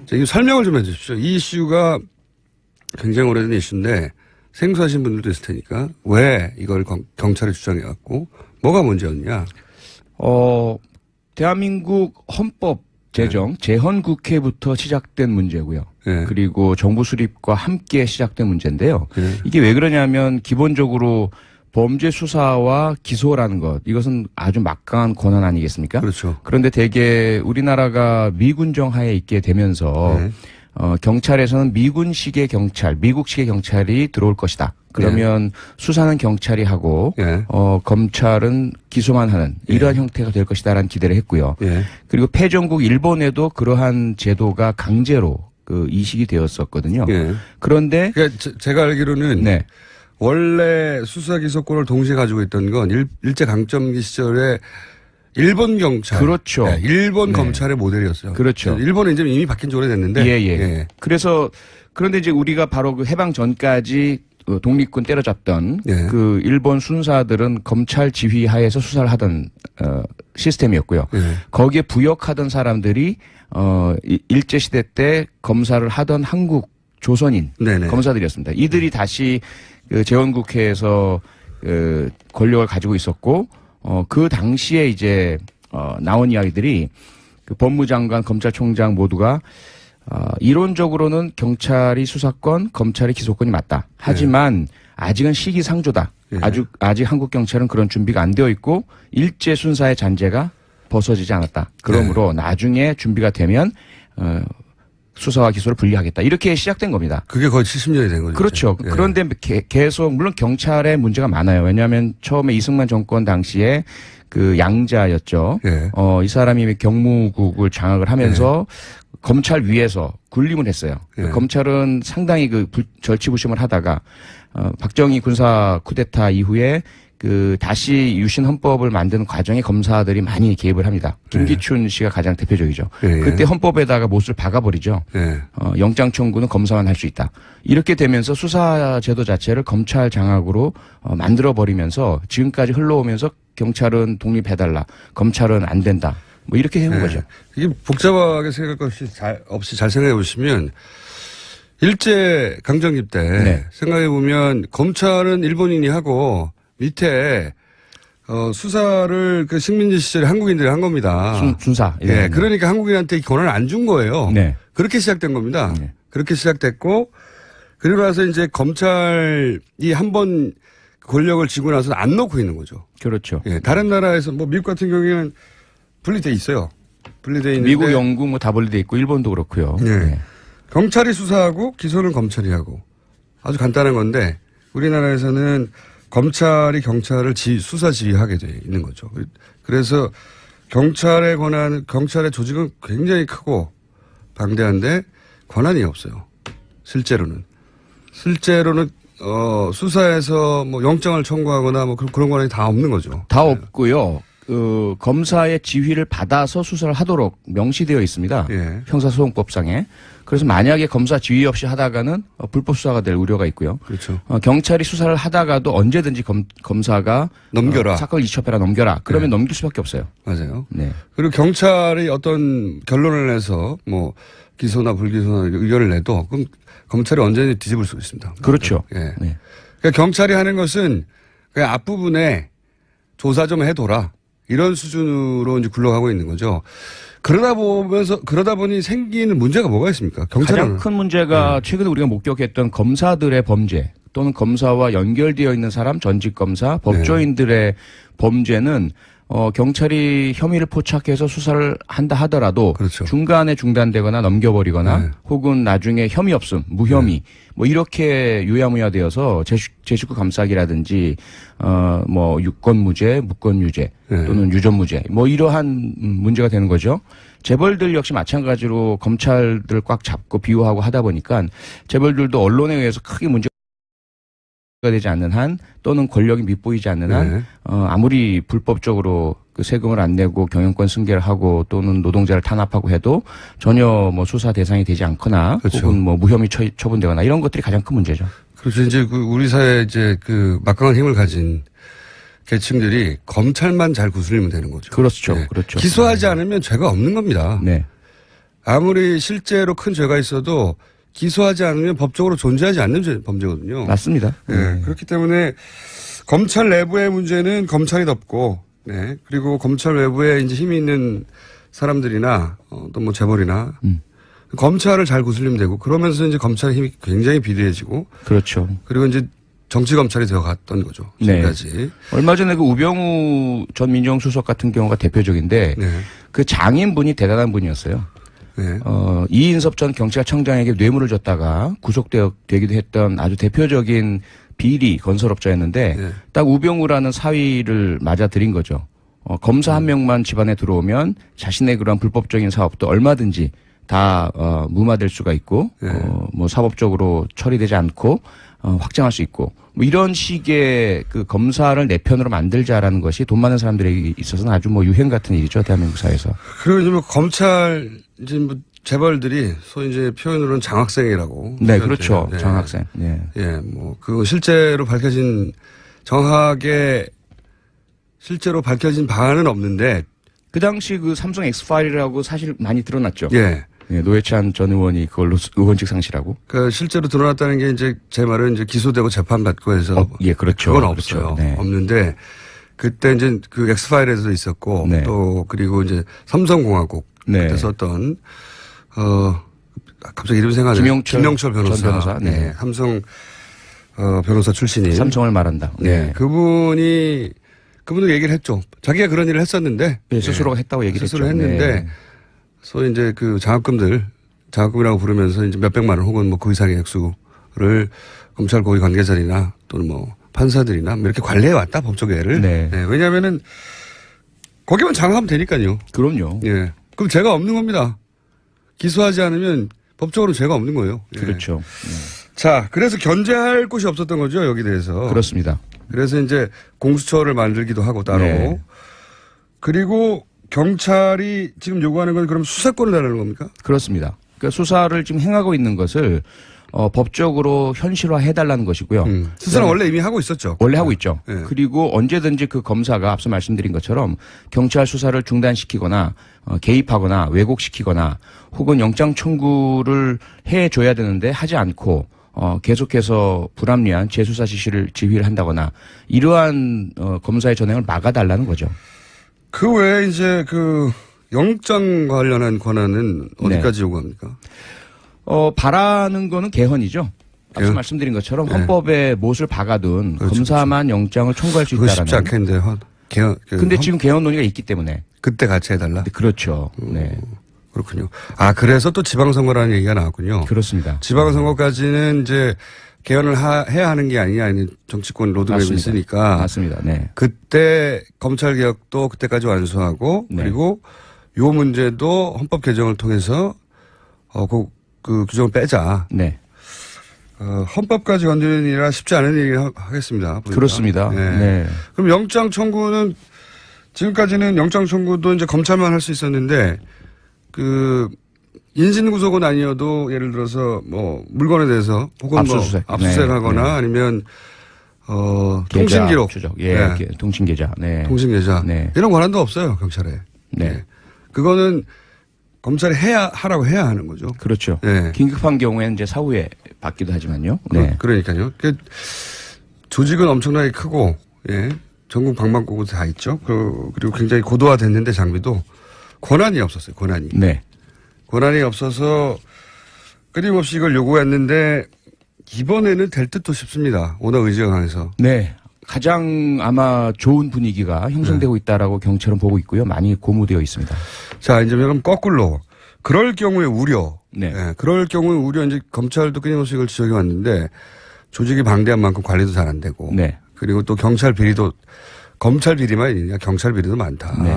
자, 이 설명을 좀 해주십시오. 이 이슈가 굉장히 오래된 이슈인데, 생소하신 분들도 있을 테니까, 왜 이걸 경찰이 주장해왔고, 뭐가 문제였냐? 대한민국 헌법 제정, 재헌국회부터 시작된 문제고요. 네. 그리고 정부 수립과 함께 시작된 문제인데요. 네. 이게 왜 그러냐면 기본적으로 범죄 수사와 기소라는 것, 이것은 아주 막강한 권한 아니겠습니까? 그렇죠. 그런데 대개 우리나라가 미군정 하에 있게 되면서 네. 경찰에서는 미군식의 경찰, 미국식의 경찰이 들어올 것이다. 그러면 수사는 경찰이 하고 네. 검찰은 기소만 하는 이러한 형태가 될 것이다라는 기대를 했고요. 네. 그리고 패전국 일본에도 그러한 제도가 강제로 이식이 되었었거든요. 네. 그런데 그러니까 제가 알기로는 네. 원래 수사 기소권을 동시에 가지고 있던 건 일제 강점기 시절에 일본 경찰, 그렇죠. 네, 일본 네. 검찰의 모델이었어요. 그렇죠. 일본은 이제 이미 바뀐 지 오래됐는데, 예. 예. 그래서 그런데 이제 우리가 바로 그 해방 전까지 독립군 때려잡던 예. 그 일본 순사들은 검찰 지휘 하에서 수사를 하던 시스템이었고요. 예. 거기에 부역하던 사람들이 일제 시대 때 검사를 하던 한국 조선인 네네. 검사들이었습니다. 이들이 다시 그 재헌국회에서 권력을 가지고 있었고 그 당시에 이제 나온 이야기들이 그 법무장관, 검찰총장 모두가 이론적으로는 경찰이 수사권, 검찰이 기소권이 맞다. 하지만 아직은 시기상조다. 예. 아직 한국 경찰은 그런 준비가 안 되어 있고 일제 순사의 잔재가 벗어지지 않았다. 그러므로 나중에 준비가 되면 수사와 기소를 분리하겠다. 이렇게 시작된 겁니다. 그게 거의 70년이 된 거죠. 그렇죠. 예. 그런데 계속 물론 경찰에 문제가 많아요. 왜냐하면 처음에 이승만 정권 당시에 그 양자였죠. 예. 이 사람이 경무국을 장악을 하면서 검찰 위에서 군림을 했어요. 예. 검찰은 상당히 절치부심을 하다가 박정희 군사 쿠데타 이후에 다시 유신 헌법을 만드는 과정에 검사들이 많이 개입을 합니다. 김기춘 씨가 가장 대표적이죠. 예. 그때 헌법에다가 못을 박아버리죠. 예. 영장 청구는 검사만 할 수 있다. 이렇게 되면서 수사 제도 자체를 검찰 장악으로 만들어 버리면서 지금까지 흘러오면서 경찰은 독립해달라, 검찰은 안 된다. 뭐 이렇게 해온 거죠. 이게 복잡하게 생각할 것 없이 잘 생각해 보시면 일제 강점기 때 생각해 보면 검찰은 일본인이 하고 밑에 수사를 그 식민지 시절에 한국인들이 한 겁니다. 순사. 예, 그러니까 한국인한테 권한을 안 준 거예요. 네. 그렇게 시작된 겁니다. 네. 그렇게 시작됐고 그리고 나서 이제 검찰이 한번 권력을 쥐고 나서 안 놓고 있는 거죠. 그렇죠. 예, 다른 나라에서 뭐 미국 같은 경우에는 분리돼 있어요. 분리돼 있는데 미국, 영국 뭐 다 분리돼 있고 일본도 그렇고요. 네. 경찰이 수사하고 기소는 검찰이 하고 아주 간단한 건데 우리나라에서는 검찰이 경찰을 수사 지휘하게 돼 있는 거죠. 그래서 경찰의 경찰의 조직은 굉장히 크고 방대한데 권한이 없어요. 실제로는 수사에서 뭐 영장을 청구하거나 뭐 그런 권한이 다 없는 거죠. 다 없고요. 검사의 지휘를 받아서 수사를 하도록 명시되어 있습니다. 예. 형사소송법상에. 그래서 만약에 검사 지휘 없이 하다가는 불법 수사가 될 우려가 있고요. 그렇죠. 경찰이 수사를 하다가도 언제든지 검사가 넘겨라. 사건을 이첩해라 넘겨라. 그러면 넘길 수밖에 없어요. 맞아요. 네. 그리고 경찰이 어떤 결론을 내서 뭐 기소나 불기소나 의견을 내도 그럼 검찰이 언제든지 뒤집을 수 있습니다. 그렇죠. 예. 네. 그러니까 경찰이 하는 것은 그냥 앞부분에 조사 좀 해둬라. 이런 수준으로 이제 굴러가고 있는 거죠. 그러다 보니 생기는 문제가 뭐가 있습니까? 경찰은. 가장 큰 문제가 최근에 우리가 목격했던 검사들의 범죄 또는 검사와 연결되어 있는 사람, 전직 검사, 법조인들의 범죄는 경찰이 혐의를 포착해서 수사를 한다 하더라도 그렇죠. 중간에 중단되거나 넘겨버리거나 혹은 나중에 혐의 없음, 무혐의 뭐 이렇게 유야무야되어서 제19 감싸기라든지 뭐 유권무죄, 무권유죄 또는 유전무죄 뭐 이러한 문제가 되는 거죠. 재벌들 역시 마찬가지로 검찰들 꽉 잡고 비호하고 하다 보니까 재벌들도 언론에 의해서 크게 문제가 되지 않는 한 또는 권력이 밉보이지 않는 한 아무리 불법적으로 그 세금을 안 내고 경영권 승계를 하고 또는 노동자를 탄압하고 해도 전혀 뭐 수사 대상이 되지 않거나 그렇죠. 혹은 뭐 무혐의 처분되거나 이런 것들이 가장 큰 문제죠. 그렇죠. 이제 우리 사회에 이제 막강한 힘을 가진 계층들이 검찰만 잘 구슬리면 되는 거죠. 그렇죠. 네. 그렇죠. 기소하지 않으면 죄가 없는 겁니다. 네. 아무리 실제로 큰 죄가 있어도 기소하지 않으면 법적으로 존재하지 않는 범죄거든요. 맞습니다. 네. 그렇기 때문에 검찰 내부의 문제는 검찰이 덮고, 네. 그리고 검찰 외부에 이제 힘이 있는 사람들이나 또 뭐 재벌이나 검찰을 잘 구슬리면 되고 그러면서 이제 검찰의 힘이 굉장히 비대해지고 그렇죠. 그리고 이제 정치 검찰이 되어갔던 거죠. 지금까지. 네. 얼마 전에 그 우병우 전 민정수석 같은 경우가 대표적인데 네. 그 장인분이 대단한 분이었어요. 네. 이인섭 전 경찰청장에게 뇌물을 줬다가 구속되기도 했던 아주 대표적인 비리 건설업자였는데 네. 딱 우병우라는 사위를 맞아들인 거죠. 검사 한 명만 집안에 들어오면 자신의 그런 불법적인 사업도 얼마든지 다 무마될 수가 있고 네. 뭐 사법적으로 처리되지 않고 확장할 수 있고 뭐 이런 식의 그 검사를 내 편으로 만들자라는 것이 돈 많은 사람들에게 있어서는 아주 뭐 유행 같은 일이죠 대한민국 사회에서. 그리고 이제 뭐 검찰 이제 뭐 재벌들이 소위 이제 표현으로는 장학생이라고. 네, 그렇죠. 네. 장학생. 네. 예, 뭐 그 실제로 밝혀진 정확하게 실제로 밝혀진 바는 없는데 그 당시 그 삼성 엑스파일이라고 사실 많이 드러났죠. 예. 네, 노회찬 전 의원이 그걸로 의원직 상실하고. 그 실제로 드러났다는 게 이제 제 말은 이제 기소되고 재판받고 해서 예, 그렇죠. 그건 그렇죠. 없어요. 네. 없는데 그때 이제 그 엑스파일에도 있었고 네. 또 그리고 이제 삼성공화국 네. 그때 썼던 갑자기 이름 생각나요. 김영철 변호사. 전 변호사. 네. 네. 삼성 변호사 출신이 삼성을 말한다. 네. 그분도 얘기를 했죠. 자기가 그런 일을 했었는데 네, 스스로가 했다고 얘기를 스스로 했죠. 했는데 네. 소위 이제 그 장학금이라고 부르면서 이제 몇백만 원 혹은 뭐 그 이상의 액수를 검찰 고위 관계자들이나 또는 뭐 판사들이나 뭐 이렇게 관리해 왔다 법조계를. 네. 네. 왜냐하면은 거기만 장악하면 되니까요. 그럼요. 예. 그럼 죄가 없는 겁니다. 기소하지 않으면 법적으로 죄가 없는 거예요. 예. 그렇죠. 자, 그래서 견제할 곳이 없었던 거죠, 여기 대해서. 그렇습니다. 그래서 이제 공수처를 만들기도 하고 따로. 네. 그리고 경찰이 지금 요구하는 건 그럼 수사권을 달라는 겁니까? 그렇습니다. 그러니까 수사를 지금 행하고 있는 것을 법적으로 현실화해달라는 것이고요. 수사는 원래 이미 하고 있었죠. 원래 하고 있죠. 네. 그리고 언제든지 그 검사가 앞서 말씀드린 것처럼 경찰 수사를 중단시키거나 개입하거나 왜곡시키거나 혹은 영장 청구를 해줘야 되는데 하지 않고 계속해서 불합리한 재수사 지휘를 한다거나 이러한 검사의 전행을 막아달라는 거죠. 그 외에 이제 그 영장 관련한 권한은 어디까지 요구합니까? 바라는 거는 개헌이죠. 앞서 개헌? 말씀드린 것처럼 헌법에 못을 박아둔 그렇죠, 검사만 영장을 청구할 수 그거 있다라는. 쉽지 않겠는데. 근데 지금 개헌 논의가 있기 때문에. 그때 같이 해달라? 그렇죠. 네. 그렇군요. 아, 그래서 또 지방선거라는 얘기가 나왔군요. 그렇습니다. 지방선거까지는 이제 개헌을 해야 하는 게 아니냐, 아니 정치권 로드맵이 맞습니다. 있으니까. 맞습니다. 네. 그때 검찰 개혁도 그때까지 완수하고 네. 그리고 요 문제도 헌법 개정을 통해서 그 규정을 빼자. 네. 헌법까지 건드리는 일이라 쉽지 않은 얘기를 하겠습니다. 보니까. 그렇습니다. 네. 네. 그럼 영장 청구는 지금까지는 영장 청구도 이제 검찰만 할 수 있었는데 그 인신 구속은 아니어도 예를 들어서 뭐 물건에 대해서 혹은 압수수색. 뭐 압수수색하거나 네. 아니면 계좌 통신기록, 추적. 예. 네. 통신계좌. 네. 통신계좌 네. 이런 권한도 없어요 경찰에. 네. 그거는 검찰이 하라고 해야 하는 거죠. 그렇죠. 네. 긴급한 경우에는 이제 사후에 받기도 하지만요. 네. 그러니까요. 조직은 엄청나게 크고, 예. 전국 방방곡곡 다 있죠. 그리고 굉장히 고도화됐는데 장비도 권한이 없었어요. 권한이. 네. 권한이 없어서 끊임없이 이걸 요구했는데 이번에는 될 듯도 싶습니다. 워낙 의지가 강해서. 네. 가장 아마 좋은 분위기가 형성되고 있다라고 경찰은 보고 있고요. 많이 고무되어 있습니다. 자, 이제 그럼 거꾸로. 그럴 경우에 우려. 네. 예, 그럴 경우에 우려 이제 검찰도 끊임없이 이걸 지적해 왔는데 조직이 방대한 만큼 관리도 잘 안 되고. 네. 그리고 또 경찰 비리도 검찰 비리만 있느냐 경찰 비리도 많다. 네.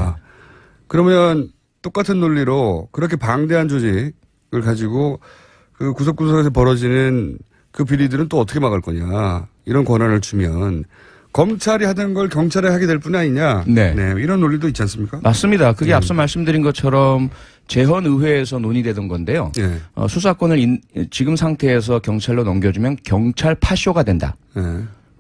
그러면 똑같은 논리로 그렇게 방대한 조직을 가지고 그 구석구석에서 벌어지는 그 비리들은 또 어떻게 막을 거냐. 이런 권한을 주면 검찰이 하던 걸 경찰이 하게 될 뿐 아니냐. 네. 이런 논리도 있지 않습니까? 맞습니다. 그게 앞서 말씀드린 것처럼 재헌의회에서 논의되던 건데요. 예. 수사권을 지금 상태에서 경찰로 넘겨주면 경찰 파쇼가 된다. 예.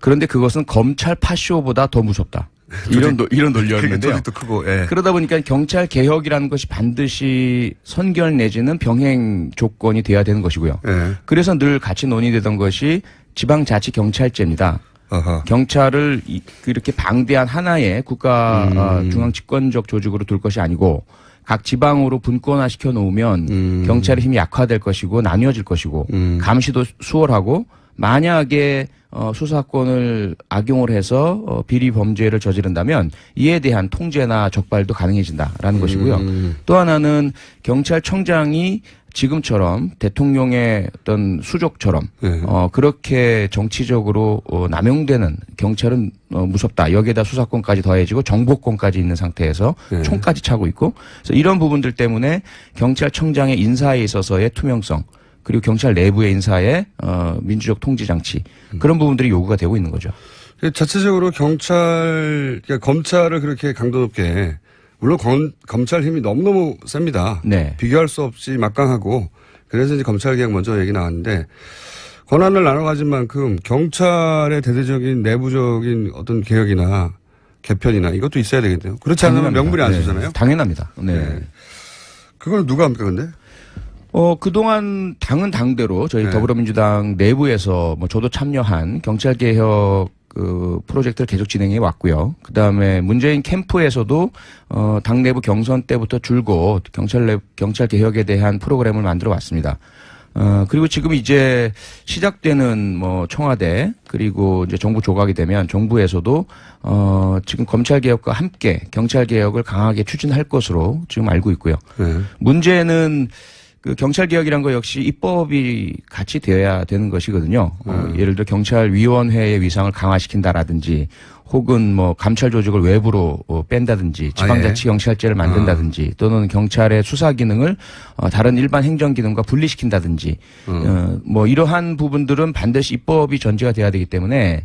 그런데 그것은 검찰 파쇼보다 더 무섭다. 이런 논리였는데요. 조직도 크고. 예. 그러다 보니까 경찰 개혁이라는 것이 반드시 선결 내지는 병행 조건이 돼야 되는 것이고요. 예. 그래서 늘 같이 논의되던 것이 지방자치경찰제입니다. 어허. 경찰을 이렇게 방대한 하나의 국가 중앙 집권적 조직으로 둘 것이 아니고 각 지방으로 분권화 시켜 놓으면 경찰의 힘이 약화될 것이고 나뉘어질 것이고 감시도 수월하고 만약에 수사권을 악용을 해서 비리 범죄를 저지른다면 이에 대한 통제나 적발도 가능해진다라는 것이고요. 또 하나는 경찰청장이 지금처럼 대통령의 어떤 수족처럼 네. 그렇게 정치적으로 남용되는 경찰은 무섭다. 여기에다 수사권까지 더해지고 정보권까지 있는 상태에서 네. 총까지 차고 있고 그래서 이런 부분들 때문에 경찰청장의 인사에 있어서의 투명성 그리고 경찰 내부의 인사의 민주적 통제 장치 그런 부분들이 요구가 되고 있는 거죠. 자체적으로 그러니까 검찰을 그렇게 강도 높게 물론 검찰 힘이 너무너무 셉니다. 네. 비교할 수 없이 막강하고 그래서 이제 검찰 개혁 먼저 얘기 나왔는데 권한을 나눠 가진 만큼 경찰의 대대적인 내부적인 어떤 개혁이나 개편이나 이것도 있어야 되겠네요. 그렇지 않으면 명분이 안 쓰잖아요. 네. 당연합니다. 네. 그걸 누가 합니까 근데? 그동안 당은 당대로 저희 네. 더불어민주당 내부에서 뭐 저도 참여한 경찰개혁 그 프로젝트를 계속 진행해 왔고요. 그 다음에 문재인 캠프에서도 당 내부 경선 때부터 줄곧 경찰 개혁에 대한 프로그램을 만들어 왔습니다. 그리고 지금 이제 시작되는 뭐 청와대 그리고 이제 정부 조각이 되면 정부에서도 지금 검찰 개혁과 함께 경찰 개혁을 강하게 추진할 것으로 지금 알고 있고요. 네. 문제는 그 경찰개혁이란 거 역시 입법이 같이 되어야 되는 것이거든요. 예를 들어 경찰위원회의 위상을 강화시킨다라든지 혹은 뭐 감찰 조직을 외부로 뺀다든지 지방자치경찰제를 만든다든지 또는 경찰의 수사 기능을 다른 일반 행정 기능과 분리시킨다든지 뭐 이러한 부분들은 반드시 입법이 전제가 돼야 되기 때문에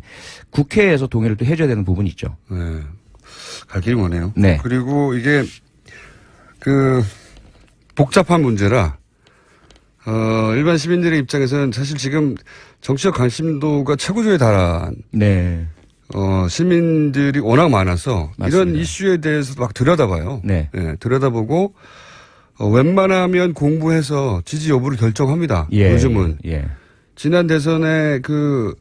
국회에서 동의를 또 해줘야 되는 부분이 있죠. 네. 갈 길이 머네요. 네. 그리고 이게 복잡한 문제라 일반 시민들의 입장에서는 사실 지금 정치적 관심도가 최고조에 달한 네. 시민들이 워낙 많아서 맞습니다. 이런 이슈에 대해서 막 들여다봐요. 네. 네, 들여다보고 웬만하면 공부해서 지지 여부를 결정합니다. 요즘은. 예. 지난 대선에 그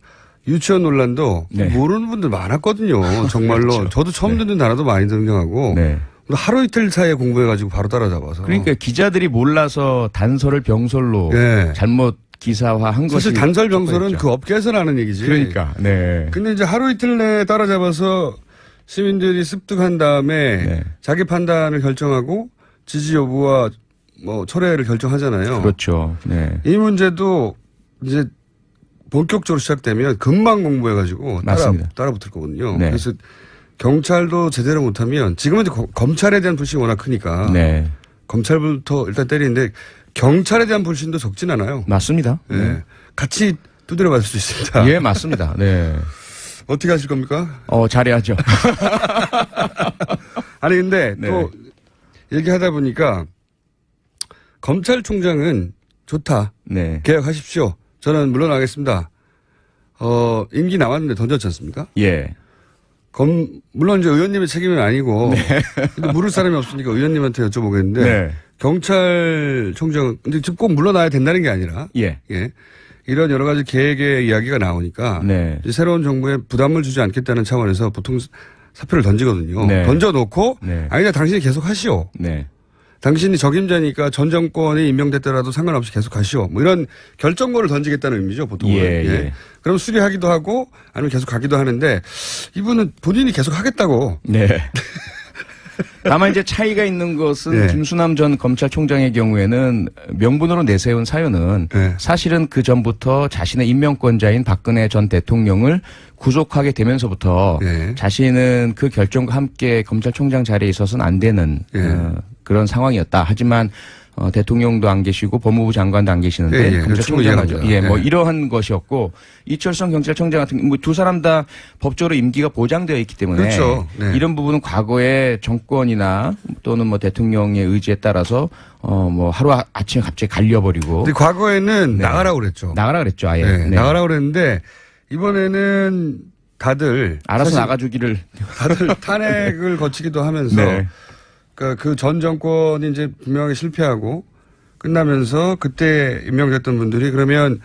유치원 논란도 네. 모르는 분들 많았거든요. 정말로. 그렇죠. 저도 처음 듣는 단어도 많이 등장하고 네. 하루 이틀 사이에 공부해가지고 바로 따라잡아서. 그러니까 기자들이 몰라서 단서를 병설로 네. 잘못 기사화한 것이 사실 단설 병설은 촉발했죠. 그 업계에서 나는 얘기지. 그러니까 네. 근데 이제 하루 이틀 내에 따라잡아서 시민들이 습득한 다음에 네. 자기 판단을 결정하고 지지 여부와 뭐 철회를 결정하잖아요. 그렇죠. 네. 이 문제도 이제 본격적으로 시작되면 금방 공부해가지고 맞습니다. 따라붙을 거거든요. 네. 그래서 경찰도 제대로 못하면 지금은 이제 검찰에 대한 불신이 워낙 크니까 네. 검찰부터 일단 때리는데 경찰에 대한 불신도 적진 않아요. 맞습니다. 네. 네. 같이 두드려 맞을 수 있습니다. 예, 맞습니다. 네. 어떻게 하실 겁니까? 잘해야죠. 아니 근데 네. 또 얘기하다 보니까 검찰총장은 좋다. 네. 개혁하십시오. 저는 물러나겠습니다. 임기 남았는데 던졌지 않습니까? 예. 물론 이제 의원님의 책임은 아니고 근데 물을 사람이 없으니까 의원님한테 여쭤보겠는데 네. 경찰총장은 근데 지금 꼭 물러나야 된다는 게 아니라 예. 이런 여러 가지 계획의 이야기가 나오니까 네. 이제 새로운 정부에 부담을 주지 않겠다는 차원에서 보통 사표를 던지거든요. 네. 던져놓고 네. 아니다 당신이 계속 하시오. 네. 당신이 적임자니까 전 정권이 임명됐더라도 상관없이 계속 하시오. 뭐 이런 결정권을 던지겠다는 의미죠, 보통은. 예. 그럼 수리하기도 하고 아니면 계속 가기도 하는데 이분은 본인이 계속 하겠다고. 네. 다만 이제 차이가 있는 것은 네. 김수남 전 검찰총장의 경우에는 명분으로 내세운 사유는 네. 사실은 그 전부터 자신의 임명권자인 박근혜 전 대통령을 구속하게 되면서부터 네. 자신은 그 결정과 함께 검찰총장 자리에 있어서는 안 되는 그런 상황이었다. 하지만 대통령도 안 계시고 법무부 장관도 안 계시는데 검찰총장하죠. 뭐 이러한 것이었고 이철성 경찰청장 같은 뭐 두 사람 다 법적으로 임기가 보장되어 있기 때문에 그렇죠. 네. 이런 부분은 과거에 정권이나 또는 뭐 대통령의 의지에 따라서 뭐 하루 아침에 갑자기 갈려버리고. 근데 과거에는 네. 나가라고 그랬죠. 나가라 그랬죠. 아예. 네. 네. 나가라고 그랬는데 이번에는 다들 알아서 나가주기를. 다들 탄핵을 거치기도 하면서 네. 그 전 정권이 이제 분명하게 실패하고 끝나면서 그때 임명됐던 분들이 그러면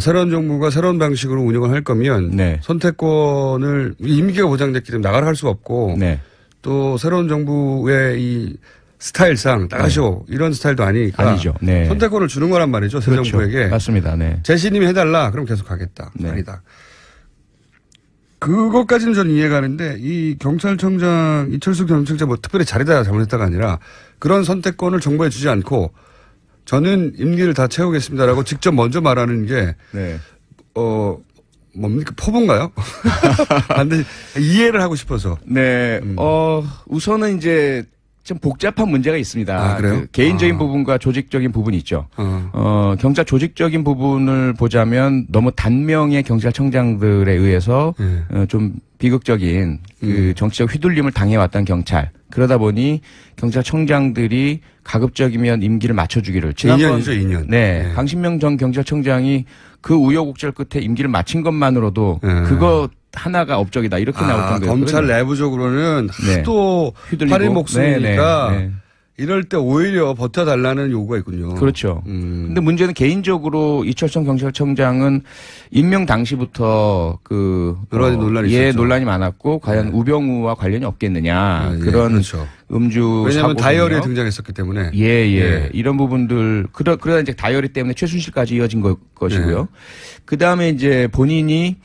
새로운 정부가 새로운 방식으로 운영을 할 거면 네. 선택권을 임기가 보장됐기 때문에 나가라 할 수가 없고 네. 또 새로운 정부의 이 스타일상 나가시오 이런 스타일도 아니니까 아니죠. 네. 선택권을 주는 거란 말이죠. 새 그렇죠. 정부에게. 맞습니다. 네. 재신임이 해달라 그럼 계속 가겠다. 네. 아니다. 그것까지는 저는 이해가 가는데 이 경찰청장 이철수 경찰청 뭐 특별히 잘했다 잘못했다가 아니라 그런 선택권을 정부에 주지 않고 저는 임기를 다 채우겠습니다라고 직접 먼저 말하는 게 네. 뭡니까 포부인가요? 반드시 이해를 하고 싶어서. 네. 우선은 이제 좀 복잡한 문제가 있습니다. 아, 그래요? 그 개인적인 부분과 조직적인 부분이 있죠. 경찰 조직적인 부분을 보자면 너무 단명의 경찰청장들에 의해서 좀 비극적인 그 정치적 휘둘림을 당해왔던 경찰. 그러다 보니 경찰청장들이 가급적이면 임기를 맞춰주기를. 2년이죠, 2년. 네. 강신명 전 경찰청장이 그 우여곡절 끝에 임기를 마친 것만으로도 그거 하나가 업적이다. 이렇게 나올 정도였거든요. 검찰 내부적으로는 하도 팔이 목숨이니까 이럴 때 오히려 버텨달라는 요구가 있군요. 그렇죠. 근데 문제는 개인적으로 이철성 경찰청장은 임명 당시부터 여러 가지 논란이 있었죠. 논란이 많았고 과연 우병우와 관련이 없겠느냐. 그런 그렇죠. 음주 왜냐하면 사고 다이어리에 등요. 등장했었기 때문에. 이런 부분들 그러다 이제 다이어리 때문에 최순실까지 이어진 것이고요. 그 다음에 이제 본인이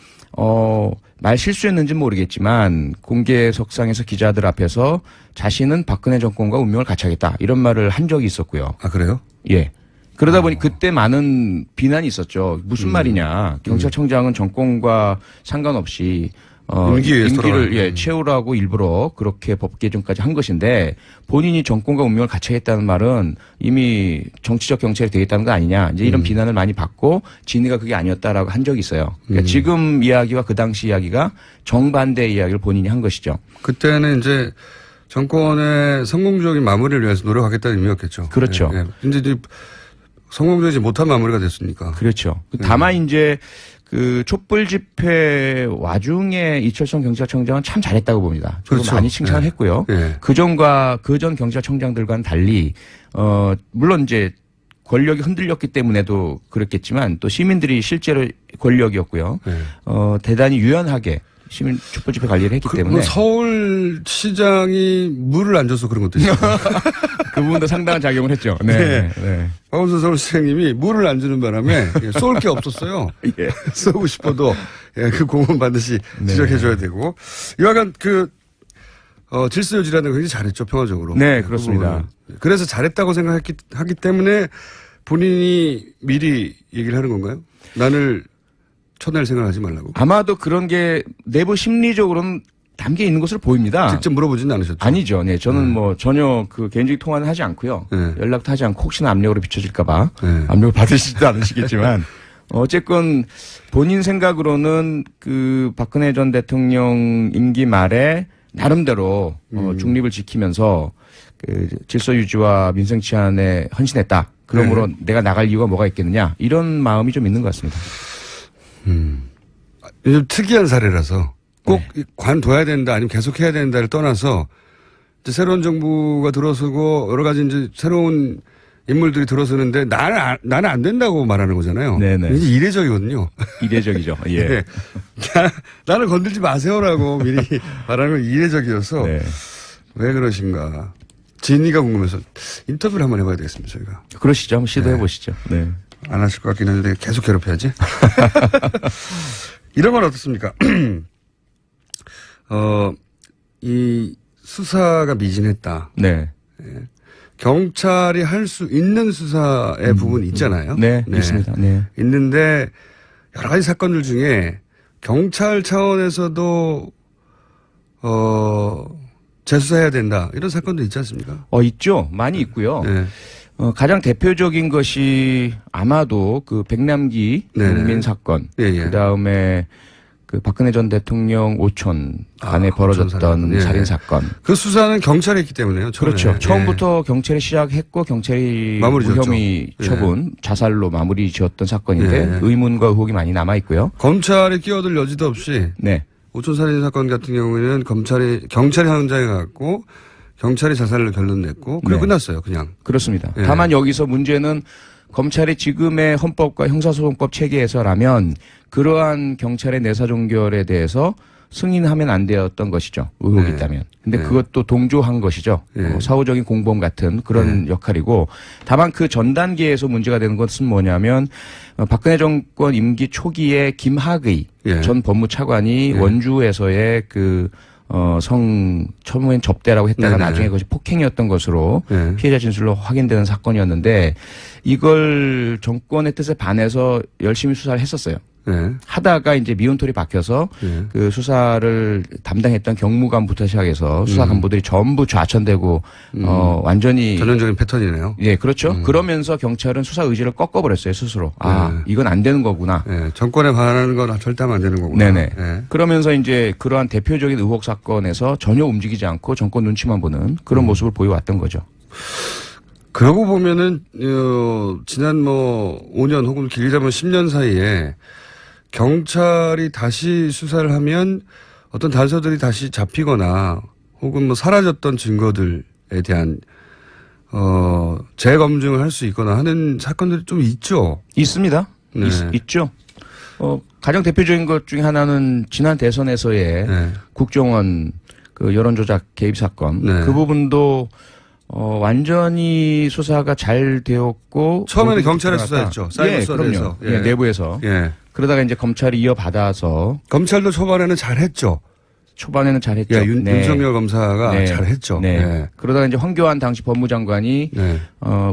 말 실수했는지는 모르겠지만 공개석상에서 기자들 앞에서 자신은 박근혜 정권과 운명을 같이 하겠다 이런 말을 한 적이 있었고요. 아 그래요? 예. 그러다 보니 그때 많은 비난이 있었죠. 무슨 말이냐. 경찰청장은 정권과 상관없이 임기를 채우라고 일부러 그렇게 법 개정까지 한 것인데 본인이 정권과 운명을 같이 하겠다는 말은 이미 정치적 경찰이 되겠다는 거 아니냐. 이제 이런 비난을 많이 받고 진위가 그게 아니었다라고 한 적이 있어요. 그러니까 지금 이야기와 그 당시 이야기가 정반대의 이야기를 본인이 한 것이죠. 그때는 이제 정권의 성공적인 마무리를 위해서 노력하겠다는 의미였겠죠. 그렇죠. 근데 이제 성공적이지 못한 마무리가 됐으니까. 그렇죠. 다만 이제 그 촛불 집회 와중에 이철성 경찰청장은 참 잘했다고 봅니다. 저도 그렇죠. 많이 칭찬을 했고요. 그전과 그전 경찰청장들과는 달리 물론 이제 권력이 흔들렸기 때문에도 그랬겠지만 또 시민들이 실제로 권력이었고요. 대단히 유연하게 시민 촛불 집회 관리를 했기 때문에 서울시장이 물을 안 줘서 그런 것도 있어요. 그 부분도 상당한 작용을 했죠. 네. 박원순 서울시장님이 물을 안 주는 바람에 쏠 게 없었어요. 쏘고 싶어도 그 공은 반드시 지적해줘야 되고. 이와간 질서 유지라는 걸 굉장히 잘했죠, 평화적으로. 네, 그렇습니다. 그 그래서 잘했다고 생각하기 때문에 본인이 미리 얘기를 하는 건가요? 나를 쳐낼 생각하지 말라고. 아마도 그런 게 내부 심리적으로는 담겨 있는 것으로 보입니다. 직접 물어보지는 않으셨죠? 아니죠. 네, 저는 뭐 전혀 그 개인적인 통화는 하지 않고요. 네. 연락도 하지 않고 혹시나 압력으로 비춰질까봐 네. 압력을 받으시지도 않으시겠지만 어쨌건 본인 생각으로는 그 박근혜 전 대통령 임기 말에 나름대로 중립을 지키면서 그 질서 유지와 민생 치안에 헌신했다. 그러므로 내가 나갈 이유가 뭐가 있겠느냐 이런 마음이 좀 있는 것 같습니다. 요즘 특이한 사례라서 꼭 관둬야 된다 아니면 계속해야 된다를 떠나서 이제 새로운 정부가 들어서고 여러 가지 이제 새로운 인물들이 들어서는데 나는 안 된다고 말하는 거잖아요. 네네. 이게 이례적이거든요. 이례적이죠. 예. 네. 나를 건들지 마세요라고 미리 말하는 건 이례적이어서 네. 왜 그러신가. 진위가 궁금해서 인터뷰를 한번 해봐야 되겠습니다, 저희가. 그러시죠. 한번 시도해 보시죠. 네. 안 하실 것 같긴 한데 계속 괴롭혀야지. 이런 건 어떻습니까? 이 수사가 미진했다. 네. 경찰이 할 수 있는 수사의 부분이 있잖아요. 네. 있습니다. 네. 있는데 여러 가지 사건들 중에 경찰 차원에서도 재수사해야 된다. 이런 사건도 있지 않습니까? 있죠. 많이 있고요. 네. 가장 대표적인 것이 아마도 그 백남기 네네. 국민 사건. 예, 예. 그 다음에 그 박근혜 전 대통령 오촌 안에 벌어졌던 오촌 살인 사건. 그 수사는 경찰이 했기 때문에요. 처음에. 그렇죠. 예. 처음부터 경찰이 시작했고 경찰이 마무리 지었죠. 무혐의 처분, 자살로 마무리 지었던 사건인데 예. 의문과 의혹이 많이 남아 있고요. 검찰이 끼어들 여지도 없이 네. 오촌 살인 사건 같은 경우에는 경찰이 현장에 갔고 경찰이 자살로 결론 냈고 그리고 네. 끝났어요. 그냥. 그렇습니다. 예. 다만 여기서 문제는 검찰의 지금의 헌법과 형사소송법 체계에서라면 그러한 경찰의 내사종결에 대해서 승인하면 안 되었던 것이죠. 의혹이 네. 있다면. 근데 네. 그것도 동조한 것이죠. 네. 사후적인 공범 같은 그런 역할이고 다만 그 전 단계에서 문제가 되는 것은 뭐냐면 박근혜 정권 임기 초기에 김학의 예. 전 법무차관이 원주에서의 그 처음엔 접대라고 했다가 네네. 나중에 그것이 폭행이었던 것으로 네. 피해자 진술로 확인되는 사건이었는데 이걸 정권의 뜻에 반해서 열심히 수사를 했었어요. 네. 하다가 이제 미운털이 박혀서 네. 그 수사를 담당했던 경무관부터 시작해서 수사 간부들이 전부 좌천되고 완전히 전형적인 패턴이네요. 예, 그렇죠. 그러면서 경찰은 수사 의지를 꺾어버렸어요, 스스로. 아, 이건 안 되는 거구나. 네. 정권에 반하는 건 절대 하면 안 되는 거구나. 네네. 네. 그러면서 이제 그러한 대표적인 의혹 사건에서 전혀 움직이지 않고 정권 눈치만 보는 그런 모습을 보여왔던 거죠. 그러고 보면은 지난 5년 혹은 길게자면 10년 사이에 경찰이 다시 수사를 하면 어떤 단서들이 다시 잡히거나 혹은 사라졌던 증거들에 대한 재검증을 할 수 있거나 하는 사건들이 좀 있죠. 있습니다. 네. 있죠. 가장 대표적인 것 중에 하나는 지난 대선에서의 네. 국정원 그 여론조작 개입 사건. 네. 그 부분도 완전히 수사가 잘 되었고 처음에는 모든 경찰에서 들어갔다. 수사했죠. 사이버서에서. 그럼요. 예, 내부에서. 예. 그러다가 이제 검찰이 이어받아서 검찰도 초반에는 잘했죠. 초반에는 잘했죠. 예, 윤석열 검사가 네. 잘했죠. 네. 예. 그러다가 이제 황교안 당시 법무장관이 네.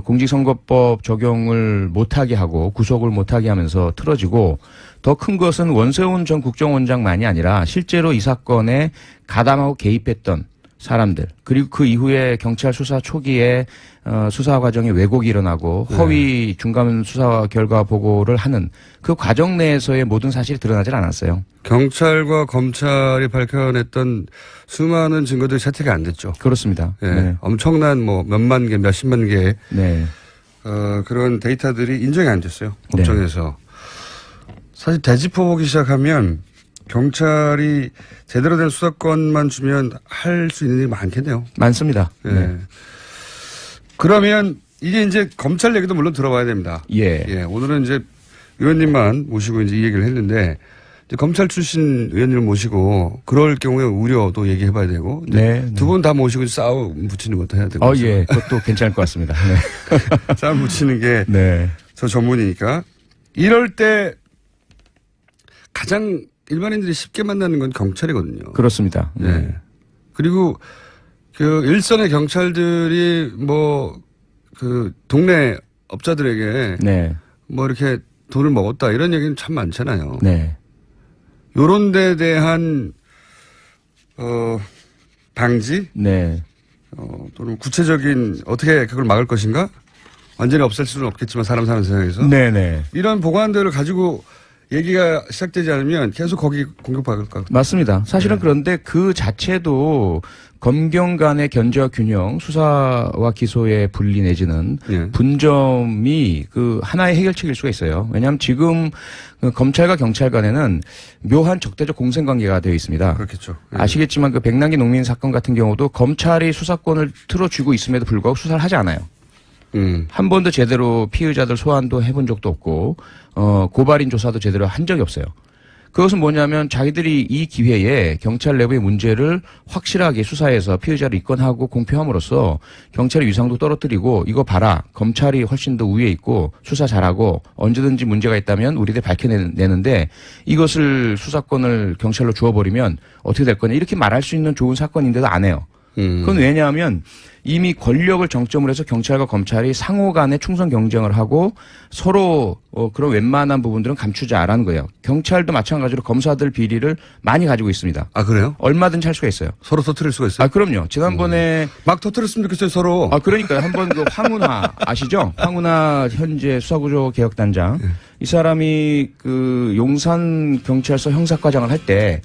공직선거법 적용을 못하게 하고 구속을 못하게 하면서 틀어지고 더 큰 것은 원세훈 전 국정원장만이 아니라 실제로 이 사건에 가담하고 개입했던 사람들 그리고 그 이후에 경찰 수사 초기에 수사 과정에 왜곡이 일어나고 허위 중간 수사 결과 보고를 하는 그 과정 내에서의 모든 사실이 드러나질 않았어요. 경찰과 검찰이 밝혀냈던 수많은 증거들이 채택이 안 됐죠. 그렇습니다. 예. 네. 엄청난 몇만 개, 몇십만 개의 네. 그런 데이터들이 인정이 안 됐어요. 네. 법정에서. 사실 되짚어보기 시작하면 경찰이 제대로 된 수사권만 주면 할 수 있는 일이 많겠네요. 많습니다. 예. 네. 그러면 이게 이제 검찰 얘기도 물론 들어봐야 됩니다. 예. 오늘은 이제 의원님만 모시고 이제 이 얘기를 했는데 이제 검찰 출신 의원님을 모시고 그럴 경우에 우려도 얘기해봐야 되고 네. 두 분 다 모시고 싸움 붙이는 것도 해야 되고. 예. 그것도 괜찮을 것 같습니다. 네. 싸움 붙이는 게 네. 저 전문이니까. 이럴 때 가장 일반인들이 쉽게 만나는 건 경찰이거든요. 그렇습니다. 네. 그리고 그 일선의 경찰들이 뭐 그 동네 업자들에게 네. 뭐 이렇게 돈을 먹었다 이런 얘기는 참 많잖아요. 네. 요런 데 대한 방지 네. 또는 구체적인 어떻게 그걸 막을 것인가? 완전히 없앨 수는 없겠지만 사람 사는 세상에서 네네. 이런 보관들을 가지고 얘기가 시작되지 않으면 계속 거기 공격받을 것 같아요. 맞습니다. 사실은 그런데 그 자체도 검경 간의 견제와 균형, 수사와 기소의 분리 내지는 예. 분점이 그 하나의 해결책일 수가 있어요. 왜냐하면 지금 그 검찰과 경찰 간에는 묘한 적대적 공생관계가 되어 있습니다. 그렇겠죠. 예. 아시겠지만 그 백남기 농민 사건 같은 경우도 검찰이 수사권을 틀어쥐고 있음에도 불구하고 수사를 하지 않아요. 한 번도 제대로 피의자들 소환도 해본 적도 없고, 고발인 조사도 제대로 한 적이 없어요. 그것은 뭐냐면 자기들이 이 기회에 경찰 내부의 문제를 확실하게 수사해서 피의자를 입건하고 공표함으로써 경찰의 위상도 떨어뜨리고 이거 봐라. 검찰이 훨씬 더 우위에 있고 수사 잘하고 언제든지 문제가 있다면 우리들 밝혀내는데 이것을 수사권을 경찰로 주어버리면 어떻게 될 거냐. 이렇게 말할 수 있는 좋은 사건인데도 안 해요. 그건 왜냐하면 이미 권력을 정점으로 해서 경찰과 검찰이 상호 간에 충성 경쟁을 하고 서로 그런 웬만한 부분들은 감추자라는 거예요. 경찰도 마찬가지로 검사들 비리를 많이 가지고 있습니다. 아, 그래요? 얼마든지 할 수가 있어요. 서로 터뜨릴 수가 있어요? 아, 그럼요. 지난번에 막 터뜨렸으면 좋겠어요, 서로. 아, 그러니까 한번 그 황운하 아시죠? 황운하 현재 수사구조 개혁단장. 이 사람이 그 용산 경찰서 형사과장을 할 때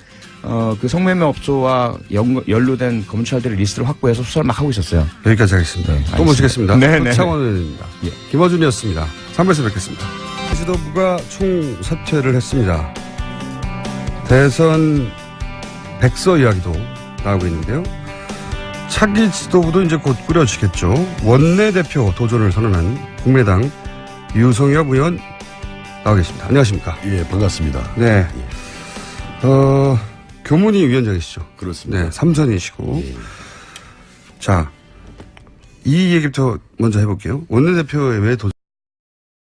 그 성매매 업소와 연루된 검찰들의 리스트를 확보해서 수사를 막 하고 있었어요. 여기까지 하겠습니다. 네, 또 모시겠습니다. 네. 차원 의원입니다. 예. 김어준이었습니다. 3부에서 뵙겠습니다. 지도부가 총사퇴를 했습니다. 대선 백서 이야기도 나오고 있는데요. 차기 지도부도 이제 곧 꾸려지겠죠. 원내대표 도전을 선언한 국민의당 유성엽 의원 나와 계십니다. 안녕하십니까? 예, 반갑습니다. 네. 교문위 위원장이시죠? 그렇습니다. 네, 삼선이시고. 예. 자, 이 얘기부터 먼저 해볼게요. 원내대표에 왜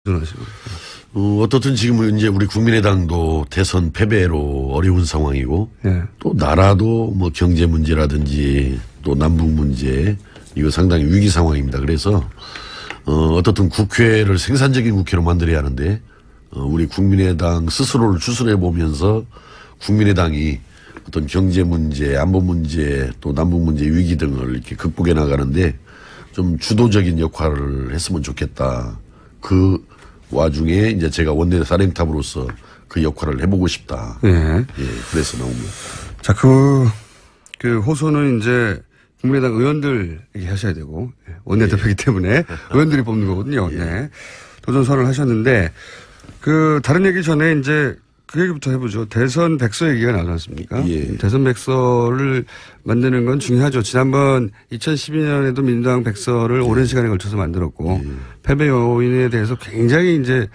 도전하시고? 어떻든 지금 이제 우리 국민의당도 대선 패배로 어려운 상황이고 네. 또 나라도 뭐 경제 문제라든지 또 남북 문제 이거 상당히 위기 상황입니다. 그래서 어떻든 국회를 생산적인 국회로 만들어야 하는데 우리 국민의당 스스로를 추스려 보면서 국민의당이 어떤 경제 문제, 안보 문제, 또 남북 문제 위기 등을 이렇게 극복해 나가는데 좀 주도적인 역할을 했으면 좋겠다. 그 와중에 이제 제가 원내 사령탑으로서 그 역할을 해보고 싶다. 네. 예, 그래서 나옵니다. 자, 그 호소는 이제 국민의당 의원들에게 하셔야 되고, 원내대표이기 때문에 의원들이 뽑는 거거든요. 네. 도전 선언을 하셨는데, 다른 얘기 전에 이제 그 얘기부터 해보죠. 대선 백서 얘기가 나오지 않습니까? 예. 대선 백서를 만드는 건 중요하죠. 지난번 2012년에도 민주당 백서를 오랜 시간에 걸쳐서 만들었고, 패배 요인에 대해서 굉장히 이제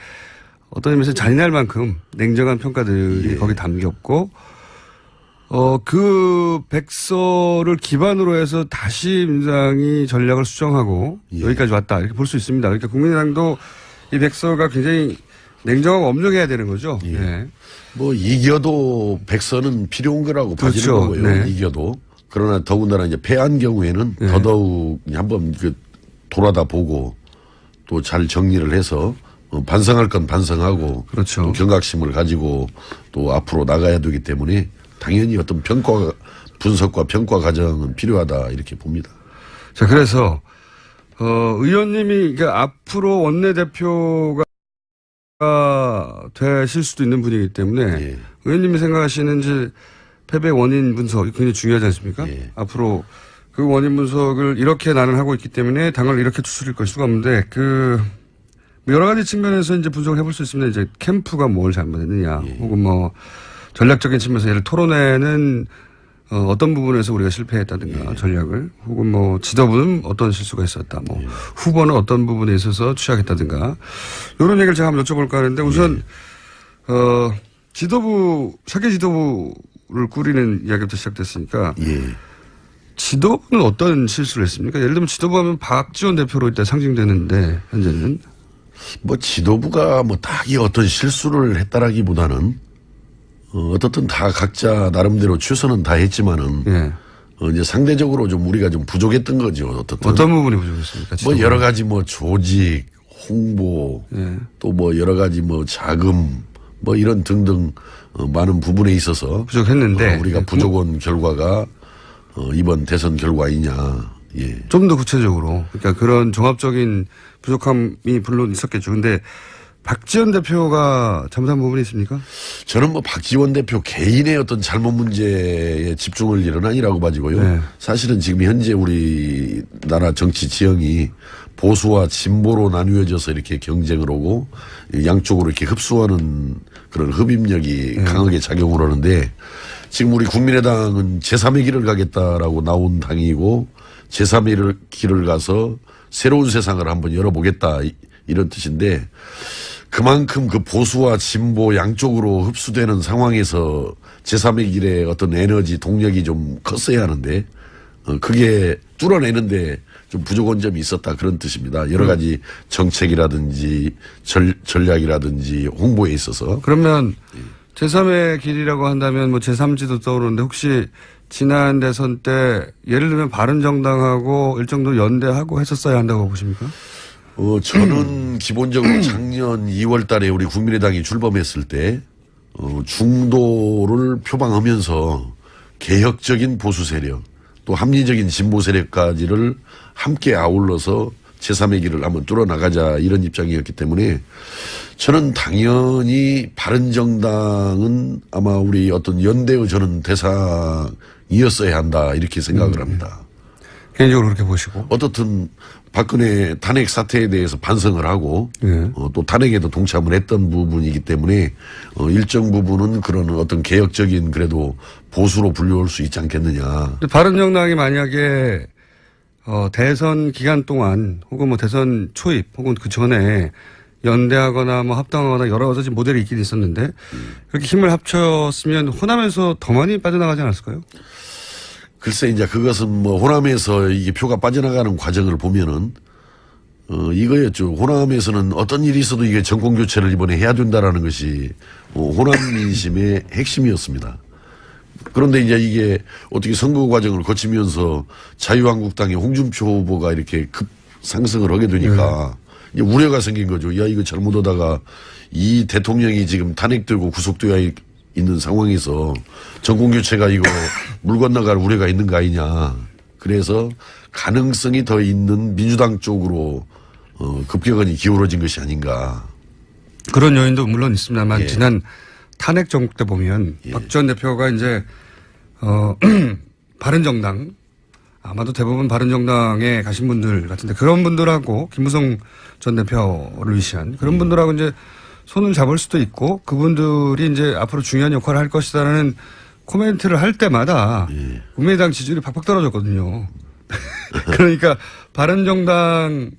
어떤 의미에서 잔인할 만큼 냉정한 평가들이 거기 담겼고, 그 백서를 기반으로 해서 다시 민주당이 전략을 수정하고 여기까지 왔다. 이렇게 볼 수 있습니다. 그러니까 국민의당도 이 백서가 굉장히 냉정하고 엄정해야 되는 거죠. 예. 네. 뭐 이겨도 백서는 필요한 거라고 봐지는 그렇죠. 거고요. 네. 이겨도. 그러나 더군다나 이제 패한 경우에는 네. 더더욱 한번 돌아다 보고 또 잘 정리를 해서 반성할 건 반성하고 그렇죠. 또 경각심을 가지고 또 앞으로 나가야 되기 때문에 당연히 어떤 분석과 평가 과정은 필요하다 이렇게 봅니다. 자, 그래서 의원님이 그러니까 앞으로 원내대표가 되실 수도 있는 분이기 때문에 예. 의원님이 생각하시는 이제 패배 원인 분석 굉장히 중요하지 않습니까? 예. 앞으로 그 원인 분석을 이렇게 나는 하고 있기 때문에 당을 이렇게 추스릴 것일 수가 없는데 여러 가지 측면에서 이제 분석을 해볼 수 있습니다. 이제 캠프가 뭘 잘못했느냐, 혹은 뭐 전략적인 측면에서 예를 토론회는 어떤 부분에서 우리가 실패했다든가 전략을, 혹은 뭐 지도부는 어떤 실수가 있었다, 뭐 후보는 어떤 부분에 있어서 취약했다든가 이런 얘기를 제가 한번 여쭤볼까 하는데 우선 차기 지도부를 꾸리는 이야기부터 시작됐으니까 예. 지도부는 어떤 실수를 했습니까? 예를 들면 지도부하면 박지원 대표로 일단 상징되는데 현재는 뭐 지도부가 뭐 딱히 어떤 실수를 했다라기보다는 어떻든 다 각자 나름대로 최선은 다 했지만은 예. 이제 상대적으로 좀 우리가 좀 부족했던 거죠. 어떤 부분이 부족했습니까? 뭐 여러 가지 뭐 조직, 홍보, 예. 또 뭐 여러 가지 뭐 자금, 뭐 이런 등등 많은 부분에 있어서 부족했는데 우리가 부족한 결과가 이번 대선 결과이냐. 예. 좀 더 구체적으로 그러니까 그런 종합적인 부족함이 물론 있었겠죠. 근데 박지원 대표가 잘못한 부분이 있습니까? 저는 뭐 박지원 대표 개인의 어떤 잘못 문제에 집중할 일은 아니라고 봐지고요. 네. 사실은 지금 현재 우리나라 정치 지형이 보수와 진보로 나뉘어져서 이렇게 경쟁을 하고 양쪽으로 이렇게 흡수하는 그런 흡입력이 강하게 작용을 하는데 지금 우리 국민의당은 제3의 길을 가겠다라고 나온 당이고 제3의 길을 가서 새로운 세상을 한번 열어보겠다 이런 뜻인데 그만큼 그 보수와 진보 양쪽으로 흡수되는 상황에서 제3의 길의 어떤 에너지 동력이 좀 컸어야 하는데 그게 뚫어내는데 좀 부족한 점이 있었다 그런 뜻입니다. 여러 가지 정책이라든지 전략이라든지 홍보에 있어서. 그러면 제3의 길이라고 한다면 뭐 제3지도 떠오르는데 혹시 지난 대선 때 예를 들면 바른정당하고 일정도 연대하고 했었어야 한다고 보십니까? 저는 기본적으로 작년 2월 달에 우리 국민의당이 출범했을 때, 중도를 표방하면서 개혁적인 보수 세력, 또 합리적인 진보 세력까지를 함께 아울러서 제3의 길을 한번 뚫어나가자 이런 입장이었기 때문에 저는 당연히 바른정당은 아마 우리 어떤 연대의 저는 대상이었어야 한다 이렇게 생각을 합니다. 개인적으로 그렇게 보시고. 어떻든 박근혜 탄핵 사태에 대해서 반성을 하고 예. 또 탄핵에도 동참을 했던 부분이기 때문에 일정 부분은 그런 어떤 개혁적인 그래도 보수로 분류할 수 있지 않겠느냐. 바른정당이 만약에 대선 기간 동안 혹은 뭐 대선 초입 혹은 그 전에 연대하거나 뭐 합당하거나 여러 가지 모델이 있긴 있었는데 그렇게 힘을 합쳤으면 호남에서 더 많이 빠져나가지 않았을까요? 글쎄 이제 그것은 뭐 호남에서 이게 표가 빠져나가는 과정을 보면은 이거였죠. 호남에서는 어떤 일이 있어도 이게 정권 교체를 이번에 해야 된다라는 것이 호남 민심의 핵심이었습니다. 그런데 이제 이게 어떻게 선거 과정을 거치면서 자유한국당의 홍준표 후보가 이렇게 급 상승을 하게 되니까 이제 우려가 생긴 거죠. 야, 이거 잘못하다가 이 대통령이 지금 탄핵되고 구속되어 있는 상황에서 정권 교체가 이거 물 건너갈 우려가 있는 거 아니냐. 그래서 가능성이 더 있는 민주당 쪽으로 급격하게 기울어진 것이 아닌가. 그런 요인도 물론 있습니다만 예. 지난 탄핵 정국 때 보면 예. 박 전 대표가 이제 바른정당 아마도 대부분 바른정당에 가신 분들 같은데 그런 분들하고 김무성 전 대표를 위시한 그런 분들하고 이제 손을 잡을 수도 있고 그분들이 이제 앞으로 중요한 역할을 할 것이다라는 코멘트를 할 때마다 국민의당 지지율이 팍팍 떨어졌거든요. 그러니까 바른정당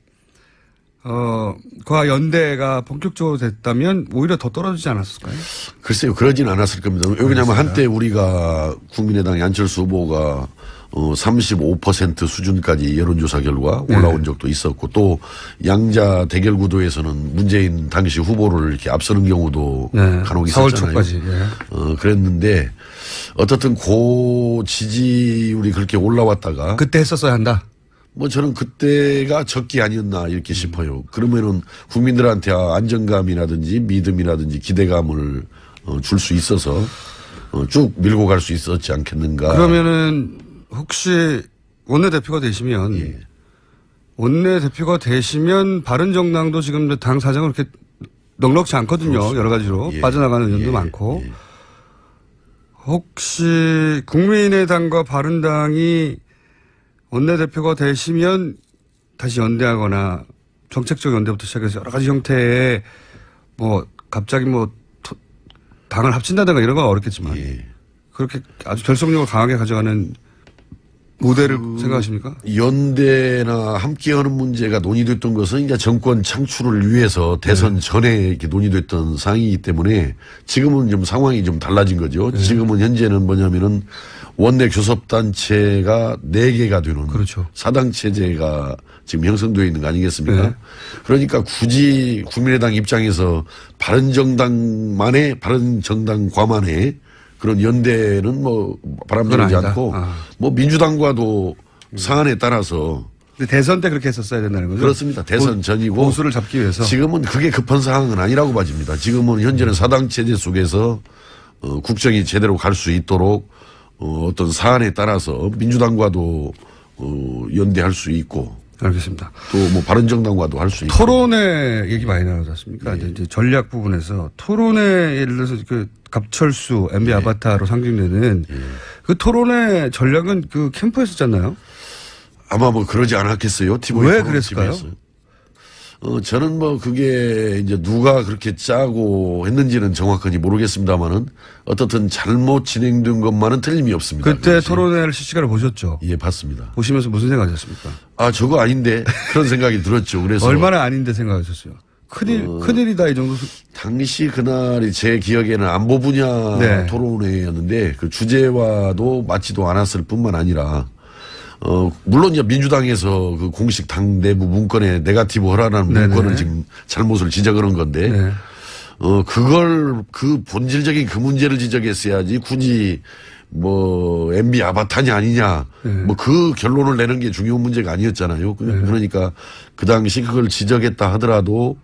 과 연대가 본격적으로 됐다면 오히려 더 떨어지지 않았을까요? 글쎄요, 그러진 않았을 겁니다. 왜냐하면 한때 우리가 국민의당의 안철수 후보가 35% 수준까지 여론조사 결과 올라온 적도 있었고 또 양자 대결 구도에서는 문재인 당시 후보를 이렇게 앞서는 경우도 간혹 4월 있었잖아요. 초까지. 예. 그랬는데 어떻든 고 지지율이 그렇게 올라왔다가 그때 했었어야 한다. 뭐 저는 그때가 적기 아니었나 이렇게 싶어요. 그러면은 국민들한테 안정감이라든지 믿음이라든지 기대감을 줄 수 있어서 쭉 밀고 갈 수 있었지 않겠는가. 그러면은 혹시 원내대표가 되시면 원내대표가 되시면 바른정당도 지금 당 사정은 그렇게 넉넉지 않거든요. 그렇습니다. 여러 가지로 빠져나가는 의원도 많고. 예. 혹시 국민의당과 바른당이 원내대표가 되시면 다시 연대하거나 정책적 연대부터 시작해서 여러 가지 형태의 뭐 갑자기 뭐 당을 합친다든가 이런 건 어렵겠지만 그렇게 아주 결속력을 강하게 가져가는 모델을 생각하십니까? 연대나 함께하는 문제가 논의됐던 것은 이제 정권 창출을 위해서 대선 전에 이렇게 논의됐던 사항이기 때문에 지금은 좀 상황이 좀 달라진 거죠. 지금은 현재는 뭐냐면은 원내 교섭단체가 4개가 되는 그렇죠. 사당 체제가 지금 형성되어 있는 거 아니겠습니까? 그러니까 굳이 국민의당 입장에서 바른정당과만의 그런 연대는 뭐 바람직하지 그건 아니다. 않고 아. 뭐 민주당과도 상한에 따라서 근데 대선 때 그렇게 했었어야 된다는 거죠? 그렇습니다. 대선 전이고 보수를 잡기 위해서. 지금은 그게 급한 상황은 아니라고 봐집니다. 지금은 현재는 사당 체제 속에서 국정이 제대로 갈 수 있도록 어떤 사안에 따라서 민주당과도 연대할 수 있고 알겠습니다. 또 뭐 바른정당과도 할 수 있고 토론회 얘기 많이 나오지 않습니까? 이제 전략 부분에서 토론회 예를 들어서 그 갑철수 MB 아바타로 상징되는 그 토론회 전략은 그 캠프에서 짰나요? 아마 뭐 그러지 않았겠어요. TV 왜 토론 그랬을까요? 팀에서. 저는 뭐 그게 이제 누가 그렇게 짜고 했는지는 정확하게 모르겠습니다만은 어떻든 잘못 진행된 것만은 틀림이 없습니다. 그때 그것이. 토론회를 실시간으로 보셨죠? 예, 봤습니다. 보시면서 무슨 생각하셨습니까? 아, 저거 아닌데 그런 생각이 들었죠. 그래서 얼마나 아닌데 생각하셨어요? 큰일이다 이 정도. 당시 그날이 제 기억에는 안보 분야 네. 토론회였는데 그 주제와도 맞지도 않았을 뿐만 아니라 물론 이제 민주당에서 그 공식 당 내부 문건에 네거티브 허라라는 네네. 문건을 지금 잘못을 지적하는 건데 네. 그걸 그 본질적인 그 문제를 지적했어야지 굳이 뭐 MB 아바타냐 아니냐 뭐 그 결론을 내는 게 중요한 문제가 아니었잖아요. 그러니까 그 당시 그걸 지적했다 하더라도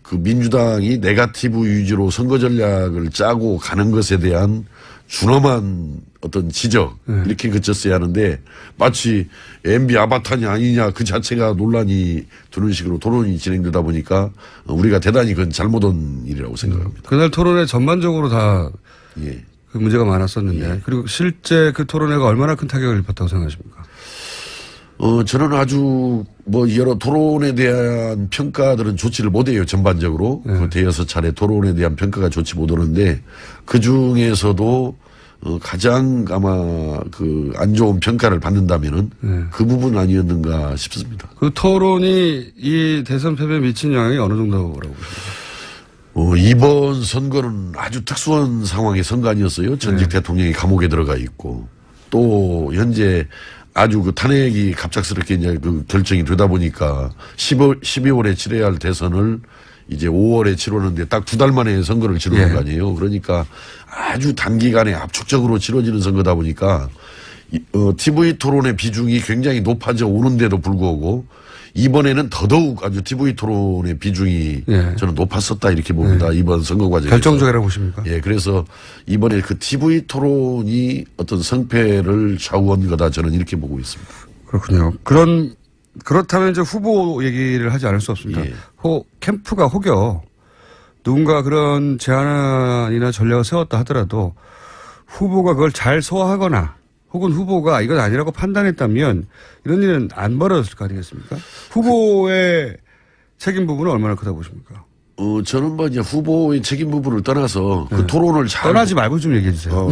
그 민주당이 네거티브 위주로 선거 전략을 짜고 가는 것에 대한 준엄한 어떤 지적 이렇게 그쳤어야 하는데 마치 MB 아바타냐 아니냐 그 자체가 논란이 되는 식으로 토론이 진행되다 보니까 우리가 대단히 그건 잘못한 일이라고 생각합니다. 그날 토론회 전반적으로 다 예. 그 문제가 많았었는데 그리고 실제 그 토론회가 얼마나 큰 타격을 입었다고 생각하십니까? 저는 아주 뭐 여러 토론에 대한 평가들은 좋지를 못해요. 전반적으로. 그 대여섯 차례 토론에 대한 평가가 좋지 못하는데 그 중에서도 가장 아마 그 안 좋은 평가를 받는다면은 그 부분 아니었는가 싶습니다. 그 토론이 이 대선 패배에 미친 영향이 어느 정도라고 보십니까? 이번 선거는 아주 특수한 상황의 선거 아니었어요. 전직 대통령이 감옥에 들어가 있고 또 현재 아주 그 탄핵이 갑작스럽게 이제 그 결정이 되다 보니까 12월에 치러야 할 대선을 이제 5월에 치르는데 딱 2달 만에 선거를 치르는 거 아니에요. 그러니까 아주 단기간에 압축적으로 치러지는 선거다 보니까 TV 토론의 비중이 굉장히 높아져 오는데도 불구하고 이번에는 더더욱 아주 TV 토론의 비중이 저는 높았었다 이렇게 봅니다. 이번 선거 과정에서. 결정적이라고 보십니까? 예, 그래서 이번에 그 TV 토론이 어떤 성패를 좌우한 거다 저는 이렇게 보고 있습니다. 그렇군요. 그렇다면 이제 후보 얘기를 하지 않을 수 없습니다. 예. 캠프가 혹여 누군가 그런 제안이나 전략을 세웠다 하더라도 후보가 그걸 잘 소화하거나 혹은 후보가 이건 아니라고 판단했다면 이런 일은 안 벌어졌을 거 아니겠습니까? 후보의 책임 부분은 얼마나 크다고 보십니까? 저는 뭐 이제 후보의 책임 부분을 떠나서 그 토론을 잘. 떠나지 말고 좀 얘기해 주세요.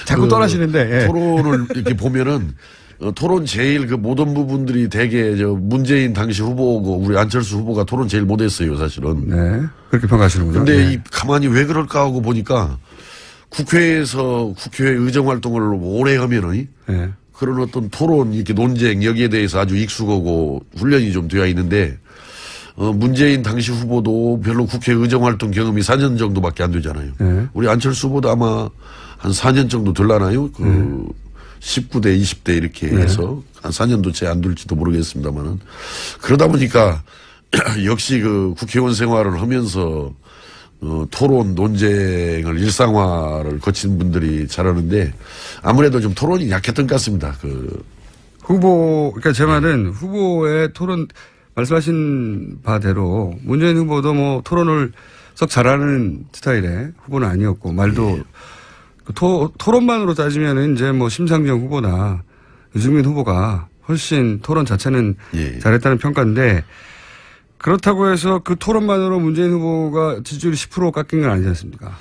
자꾸 떠나시는데. 예. 토론을 이렇게 보면은 토론 제일 그 모든 부분들이 대개 문재인 당시 후보고 우리 안철수 후보가 토론 제일 못했어요 사실은. 네. 그렇게 평가하시는군요. 근데 네. 가만히 왜 그럴까 하고 보니까 국회에서 국회 의정 활동을 오래 하면은 네. 그런 어떤 토론 이렇게 논쟁 여기에 대해서 아주 익숙하고 훈련이 좀 되어 있는데 문재인 당시 후보도 별로 국회 의정 활동 경험이 4년 정도밖에 안 되잖아요. 네. 우리 안철수 후보도 아마 한 4년 정도 될라나요? 19대, 20대 이렇게 해서 한 4년도 채 안 될지도 모르겠습니다만은 그러다 보니까 역시 그 국회의원 생활을 하면서 토론 논쟁을 일상화를 거친 분들이 잘하는데 아무래도 좀 토론이 약했던 것 같습니다. 그러니까 제 말은 후보의 토론 말씀하신 바대로 문재인 후보도 뭐 토론을 썩 잘하는 스타일의 후보는 아니었고 말도 그 토론만으로 따지면은 이제 뭐 심상정 후보나 유승민 후보가 훨씬 토론 자체는 잘했다는 평가인데 그렇다고 해서 그 토론만으로 문재인 후보가 지지율이 10% 깎인 건 아니지 않습니까?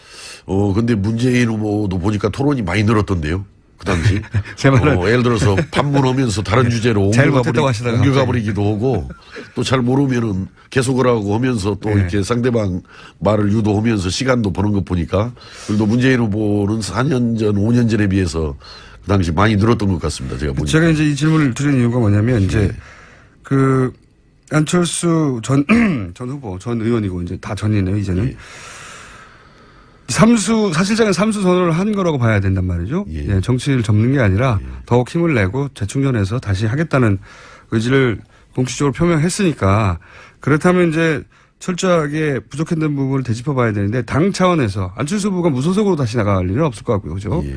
근데 문재인 후보도 보니까 토론이 많이 늘었던데요. 그 당시. 제 말은. 예를 들어서 판문하면서 다른 주제로 옮겨가버리기도 하고 또 잘 모르면은 계속을 하고 하면서 또 이렇게 상대방 말을 유도하면서 시간도 버는 것 보니까 그래도 문재인 후보는 4년 전, 5년 전에 비해서 그 당시 많이 늘었던 것 같습니다. 제가 보니까. 제가 이제 이 질문을 드린 이유가 뭐냐면 이제 그 안철수 전 후보, 전 의원이고 이제 다 전이네요, 이제는. 사실상은 삼수 선언을 한 거라고 봐야 된단 말이죠. 예. 예, 정치를 접는 게 아니라 더욱 힘을 내고 재충전해서 다시 하겠다는 의지를 공식적으로 표명했으니까 그렇다면 이제 철저하게 부족했던 부분을 되짚어봐야 되는데 당 차원에서 안철수 후보가 무소속으로 다시 나갈 일은 없을 것 같고요. 그죠? 예.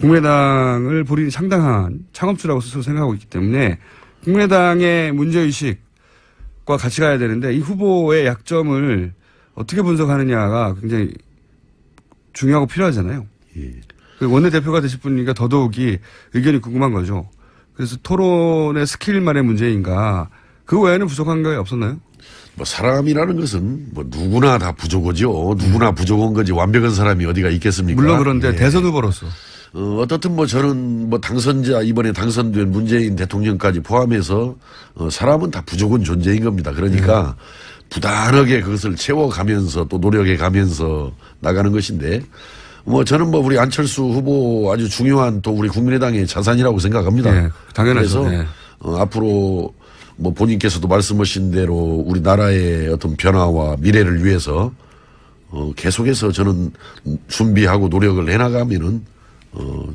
국민의당을 본인이 상당한 창업주라고 스스로 생각하고 있기 때문에 국민의당의 문제의식과 같이 가야 되는데 이 후보의 약점을 어떻게 분석하느냐가 굉장히 중요하고 필요하잖아요. 예. 원내대표가 되실 분이니까 더더욱이 의견이 궁금한 거죠. 그래서 토론의 스킬만의 문제인가 그 외에는 부족한 게 없었나요? 뭐 사람이라는 것은 뭐 누구나 다 부족하죠. 누구나 부족한 거지 완벽한 사람이 어디가 있겠습니까? 물론 그런데 예. 대선 후보로서 어떻든 뭐 저는 뭐 당선자 이번에 당선된 문재인 대통령까지 포함해서 사람은 다 부족한 존재인 겁니다. 그러니까 부단하게 그것을 채워가면서 또 노력해 가면서 나가는 것인데 뭐 저는 뭐 우리 안철수 후보 아주 중요한 또 우리 국민의당의 자산이라고 생각합니다. 네, 당연하죠. 그래서 네. 앞으로 뭐 본인께서도 말씀하신 대로 우리나라의 어떤 변화와 미래를 위해서 계속해서 저는 준비하고 노력을 해나가면은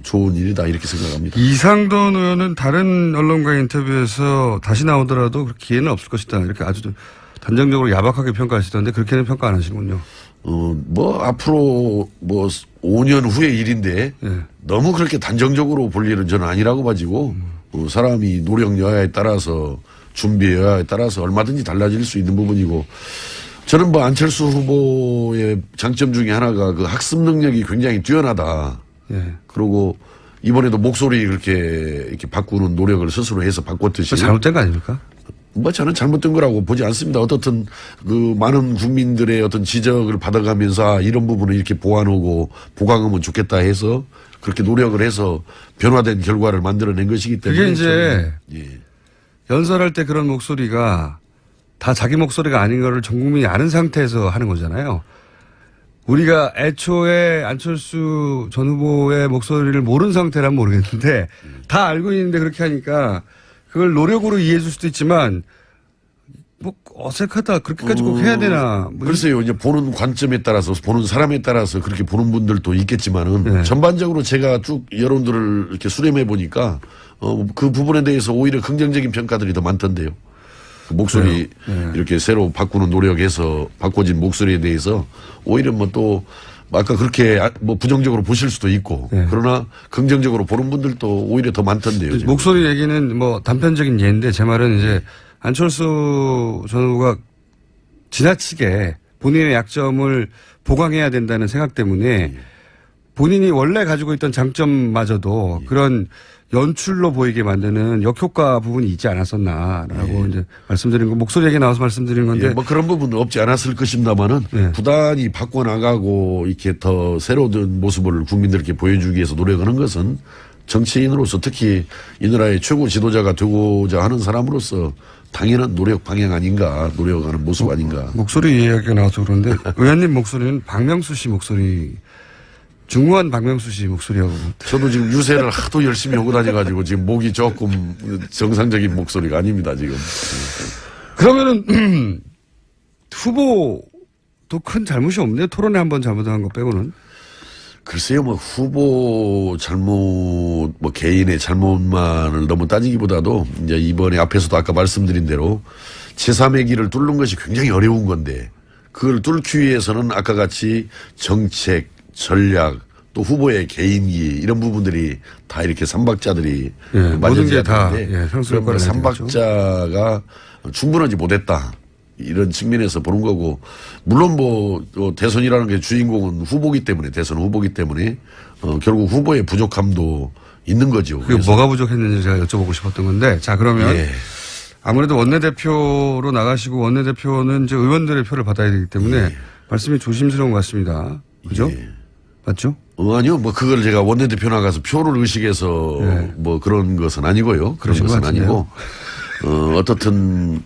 좋은 일이다 이렇게 생각합니다. 이상돈 의원은 다른 언론과의 인터뷰에서 다시 나오더라도 그렇게 기회는 없을 것이다. 이렇게 아주 단정적으로 야박하게 평가하시던데 그렇게는 평가 안 하시군요. 뭐 앞으로 뭐 5년 후의 일인데 네. 너무 그렇게 단정적으로 볼 일은 저는 아니라고 봐지고 사람이 노력 여하에 따라서 준비 여하에 따라서 얼마든지 달라질 수 있는 부분이고 저는 뭐 안철수 후보의 장점 중에 하나가 그 학습 능력이 굉장히 뛰어나다. 예. 그리고 이번에도 목소리 그렇게 이렇게 바꾸는 노력을 스스로 해서 바꿨듯이. 잘못된 거 아닙니까? 뭐 저는 잘못된 거라고 보지 않습니다. 어떻든 그 많은 국민들의 어떤 지적을 받아가면서 이런 부분을 이렇게 보완하고 보강하면 좋겠다 해서 그렇게 노력을 해서 변화된 결과를 만들어낸 것이기 때문에. 그게 이제 예. 연설할 때 그런 목소리가 다 자기 목소리가 아닌 거를 전 국민이 아는 상태에서 하는 거잖아요. 우리가 애초에 안철수 전 후보의 목소리를 모르는 상태라면 모르겠는데 다 알고 있는데 그렇게 하니까 그걸 노력으로 이해해 줄 수도 있지만 뭐 어색하다 그렇게까지 꼭 해야 되나. 뭐 글쎄요. 이제 보는 관점에 따라서 보는 사람에 따라서 그렇게 보는 분들도 있겠지만은 네. 전반적으로 제가 쭉 여론들을 이렇게 수렴해 보니까 그 부분에 대해서 오히려 긍정적인 평가들이 더 많던데요. 그 목소리 네. 이렇게 새로 바꾸는 노력해서 바꿔진 목소리에 대해서 오히려 뭐 또 아까 그렇게 뭐 부정적으로 보실 수도 있고 네. 그러나 긍정적으로 보는 분들도 오히려 더 많던데요. 지금. 목소리 얘기는 뭐 단편적인 예인데 제 말은 이제 안철수 전 후보가 지나치게 본인의 약점을 보강해야 된다는 생각 때문에 본인이 원래 가지고 있던 장점마저도 그런 연출로 보이게 만드는 역효과 부분이 있지 않았었나라고 이제 말씀드린 거 목소리 얘기 나와서 말씀드린 건데 예, 뭐 그런 부분은 없지 않았을 것입니다만은 네. 부단히 바꿔나가고 이렇게 더 새로운 모습을 국민들께 보여주기 위해서 노력하는 것은 정치인으로서 특히 이 나라의 최고 지도자가 되고자 하는 사람으로서 당연한 노력 방향 아닌가 노력하는 모습 아닌가. 목소리 이야기가 나와서 그런데 의원님 목소리는 박명수 씨 목소리 중후한 박명수 씨 목소리하고 저도 지금 유세를 하도 열심히 하고 다녀가지고 지금 목이 조금 정상적인 목소리가 아닙니다 지금. 그러면은 후보도 큰 잘못이 없네요. 토론에 한번 잘못한 거 빼고는. 글쎄요, 뭐 후보 잘못, 뭐 개인의 잘못만을 너무 따지기보다도 이제 이번에 앞에서도 아까 말씀드린 대로 제3의 길을 뚫는 것이 굉장히 어려운 건데 그걸 뚫기 위해서는 아까 같이 정책, 전략, 또 후보의 개인기 이런 부분들이 다 이렇게 삼박자들이 예, 모든 맞아져야 게 다, 되는데 예, 상수 효과를 그런 내야 되겠죠. 삼박자가 충분하지 못했다. 이런 측면에서 보는 거고 물론 뭐 대선이라는 게 주인공은 후보기 때문에 대선 후보기 때문에 결국 후보의 부족함도 있는 거죠. 그게 뭐가 부족했는지 제가 여쭤보고 싶었던 건데 자 그러면 예. 아무래도 원내대표로 나가시고 원내대표는 이제 의원들의 표를 받아야 되기 때문에 말씀이 조심스러운 것 같습니다. 그죠? 예. 맞죠? 아니요, 뭐 그걸 제가 원내대표 나가서 표를 의식해서 예. 뭐 그런 것은 아니고요. 그런 그러신 것은 것 같은데요. 아니고 어떻든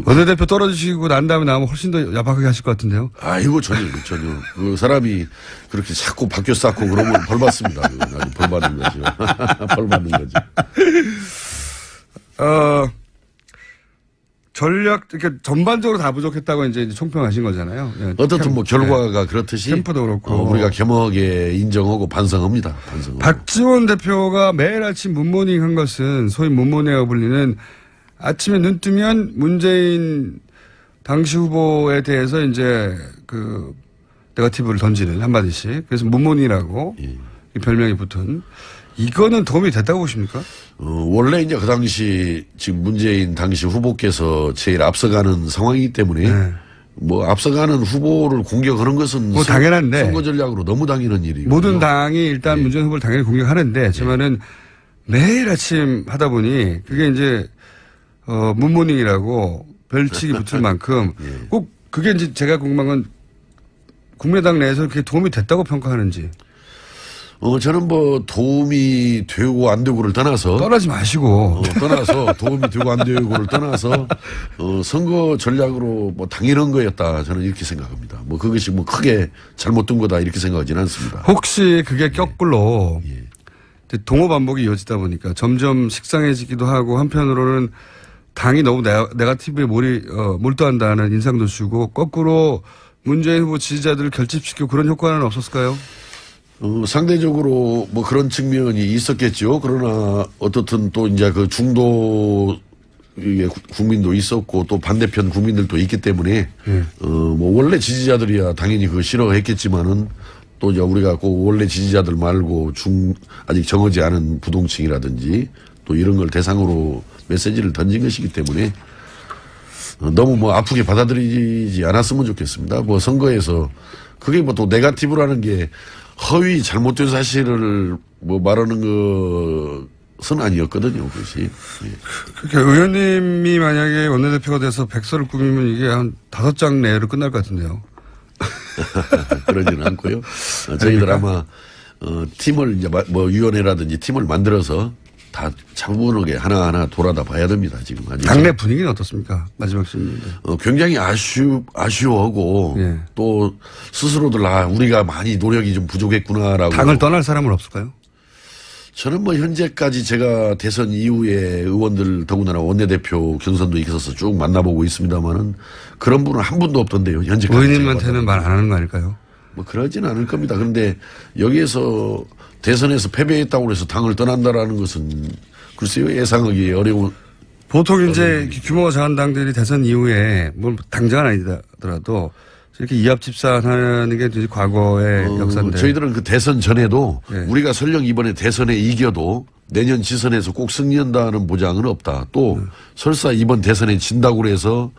원내대표 떨어지시고 난 다음에 나오면 훨씬 더 야박하게 하실 것 같은데요. 아이고 전혀 그 사람이 그렇게 자꾸 바뀌어 쌓고 그러면 벌 받습니다. 그건 아주 벌 받는 거죠. 벌 받는 거죠. 전략, 이렇게 전반적으로 다 부족했다고 이제 총평하신 거잖아요. 예, 어떻든 뭐 결과가 그렇듯이 캠프도 그렇고. 우리가 겸허하게 인정하고 반성합니다. 반성하고. 박지원 대표가 매일 아침 문모닝 한 것은 소위 문모닝이라고 불리는 아침에 눈 뜨면 문재인 당시 후보에 대해서 이제 그 네거티브를 던지는 한마디씩. 그래서 문모닝이라고 이 별명이 붙은. 이거는 도움이 됐다고 보십니까? 원래 이제 그 당시 지금 문재인 당시 후보께서 제일 앞서가는 상황이기 때문에 네. 뭐 앞서가는 후보를 공격하는 것은 뭐 당연한데. 선거 전략으로 너무 당연한 일이고 모든 당이 일단 문재인 후보를 당연히 공격하는데 하지만은 매일 아침 하다 보니 그게 이제 문모닝이라고 별칭이 붙을 만큼 꼭 그게 이제 제가 궁금한 건 국민의당 내에서 그게 도움이 됐다고 평가하는지. 저는 뭐 도움이 되고 안 되고를 떠나서 떠나지 마시고. 떠나서 도움이 되고 안 되고를 떠나서 선거 전략으로 뭐 당연한 거였다 저는 이렇게 생각합니다. 뭐 그것이 뭐 크게 잘못된 거다 이렇게 생각하지는 않습니다. 혹시 그게 거꾸로 이제 동호 반복이 이어지다 보니까 점점 식상해지기도 하고 한편으로는 당이 너무 네거티브에 몰두한다는 인상도 주고 거꾸로 문재인 후보 지지자들을 결집시키고 그런 효과는 없었을까요? 상대적으로 뭐 그런 측면이 있었겠죠. 그러나 어떻든 또 이제 그 중도 국민도 있었고 또 반대편 국민들도 있기 때문에 뭐 원래 지지자들이야 당연히 그거 싫어했겠지만은 또 이제 우리가 꼭 원래 지지자들 말고 아직 정하지 않은 부동층이라든지 또 이런 걸 대상으로 메시지를 던진 것이기 때문에 너무 뭐 아프게 받아들이지 않았으면 좋겠습니다. 뭐 선거에서 그게 뭐 또 네거티브라는 게 허위 잘못된 사실을 뭐 말하는 것은 아니었거든요, 그것이. 그러니까 의원님이 만약에 원내대표가 돼서 백서를 꾸미면 이게 한 5장 내로 끝날 것 같은데요. 그러지는 않고요. 저희들 아마 팀을 이제 뭐 위원회라든지 팀을 만들어서 다 차분하게 하나하나 돌아다 봐야 됩니다, 지금. 당내 분위기는 어떻습니까? 마지막 질문. 굉장히 아쉬워하고 예. 또 스스로들 우리가 많이 노력이 좀 부족했구나라고. 당을 떠날 사람은 없을까요? 저는 뭐 현재까지 제가 대선 이후에 의원들 더군다나 원내대표 경선도 있어서 쭉 만나보고 있습니다만은 그런 분은 한 분도 없던데요, 현재까지. 의원님한테는 말 안 하는 거 아닐까요? 뭐 그러지는 않을 겁니다. 그런데 여기에서 대선에서 패배했다고 해서 당을 떠난다라는 것은 글쎄요, 예상하기 어려운. 보통 이제 규모가 작은 당들이 대선 이후에 뭐 당장은 아니더라도 이렇게 이합집산하는 게 이제 과거의 역사인데. 저희들은 그 대선 전에도 네. 우리가 설령 이번에 대선에 이겨도 내년 지선에서 꼭 승리한다는 보장은 없다. 또 설사 이번 대선에 진다고 해서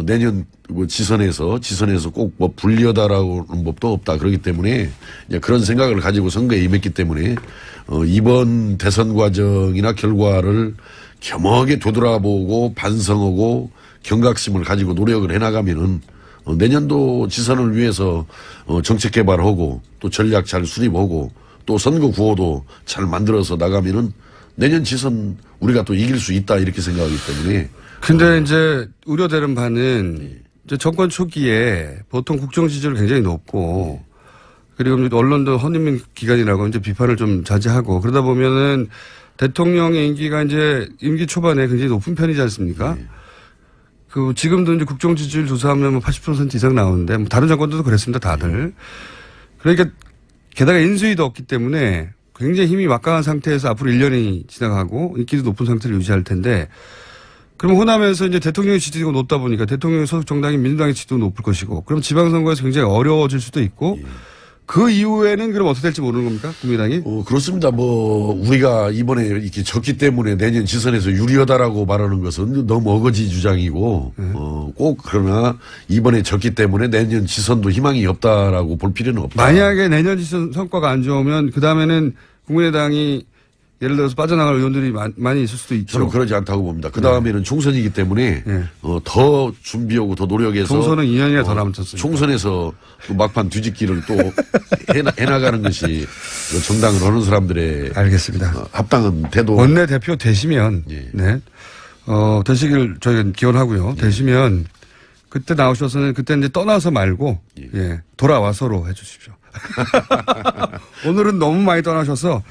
내년 지선에서 꼭 뭐 불리하다라는 법도 없다. 그렇기 때문에 이제 그런 생각을 가지고 선거에 임했기 때문에 이번 대선 과정이나 결과를 겸허하게 되돌아보고 반성하고 경각심을 가지고 노력을 해나가면은 내년도 지선을 위해서 정책 개발하고 또 전략 잘 수립하고 또 선거 구호도 잘 만들어서 나가면은 내년 지선 우리가 또 이길 수 있다 이렇게 생각하기 때문에. 근데 이제 우려되는 바는 이제 정권 초기에 보통 국정 지지율 굉장히 높고 그리고 언론도 허니문 기간이라고 이제 비판을 좀 자제하고 그러다 보면은 대통령의 임기가 이제 임기 초반에 굉장히 높은 편이지 않습니까? 그 지금도 이제 국정 지지율 조사하면 뭐 80% 이상 나오는데 뭐 다른 정권들도 그랬습니다, 다들. 그러니까 게다가 인수위도 없기 때문에 굉장히 힘이 막강한 상태에서 앞으로 1년이 지나가고 인기도 높은 상태를 유지할 텐데 그럼 호남에서 이제 대통령의 지지도가 높다 보니까 대통령의 소속 정당인 민주당의 지지도 높을 것이고 그럼 지방선거에서 굉장히 어려워질 수도 있고 그 이후에는 그럼 어떻게 될지 모르는 겁니까? 국민당이? 그렇습니다. 뭐 우리가 이번에 이렇게 졌기 때문에 내년 지선에서 유리하다라고 말하는 것은 너무 어거지 주장이고 꼭 그러나 이번에 졌기 때문에 내년 지선도 희망이 없다라고 볼 필요는 없다. 만약에 내년 지선 성과가 안 좋으면 그 다음에는 국민의당이 예를 들어서 빠져나갈 의원들이 많이 있을 수도 있죠. 저는 그러지 않다고 봅니다. 그 다음에는 총선이기 때문에 더 준비하고 더 노력해서 총선은 2년이나 더 남았습니다. 총선에서 또 막판 뒤집기를 또 해나가는 것이 정당을 하는 사람들의 알겠습니다. 합당한 태도. 원내대표 되시면 네. 되시길 저희는 기원하고요. 되시면 그때 나오셔서는 그때 이제 떠나서 말고 돌아와서로 해 주십시오. 오늘은 너무 많이 떠나셔서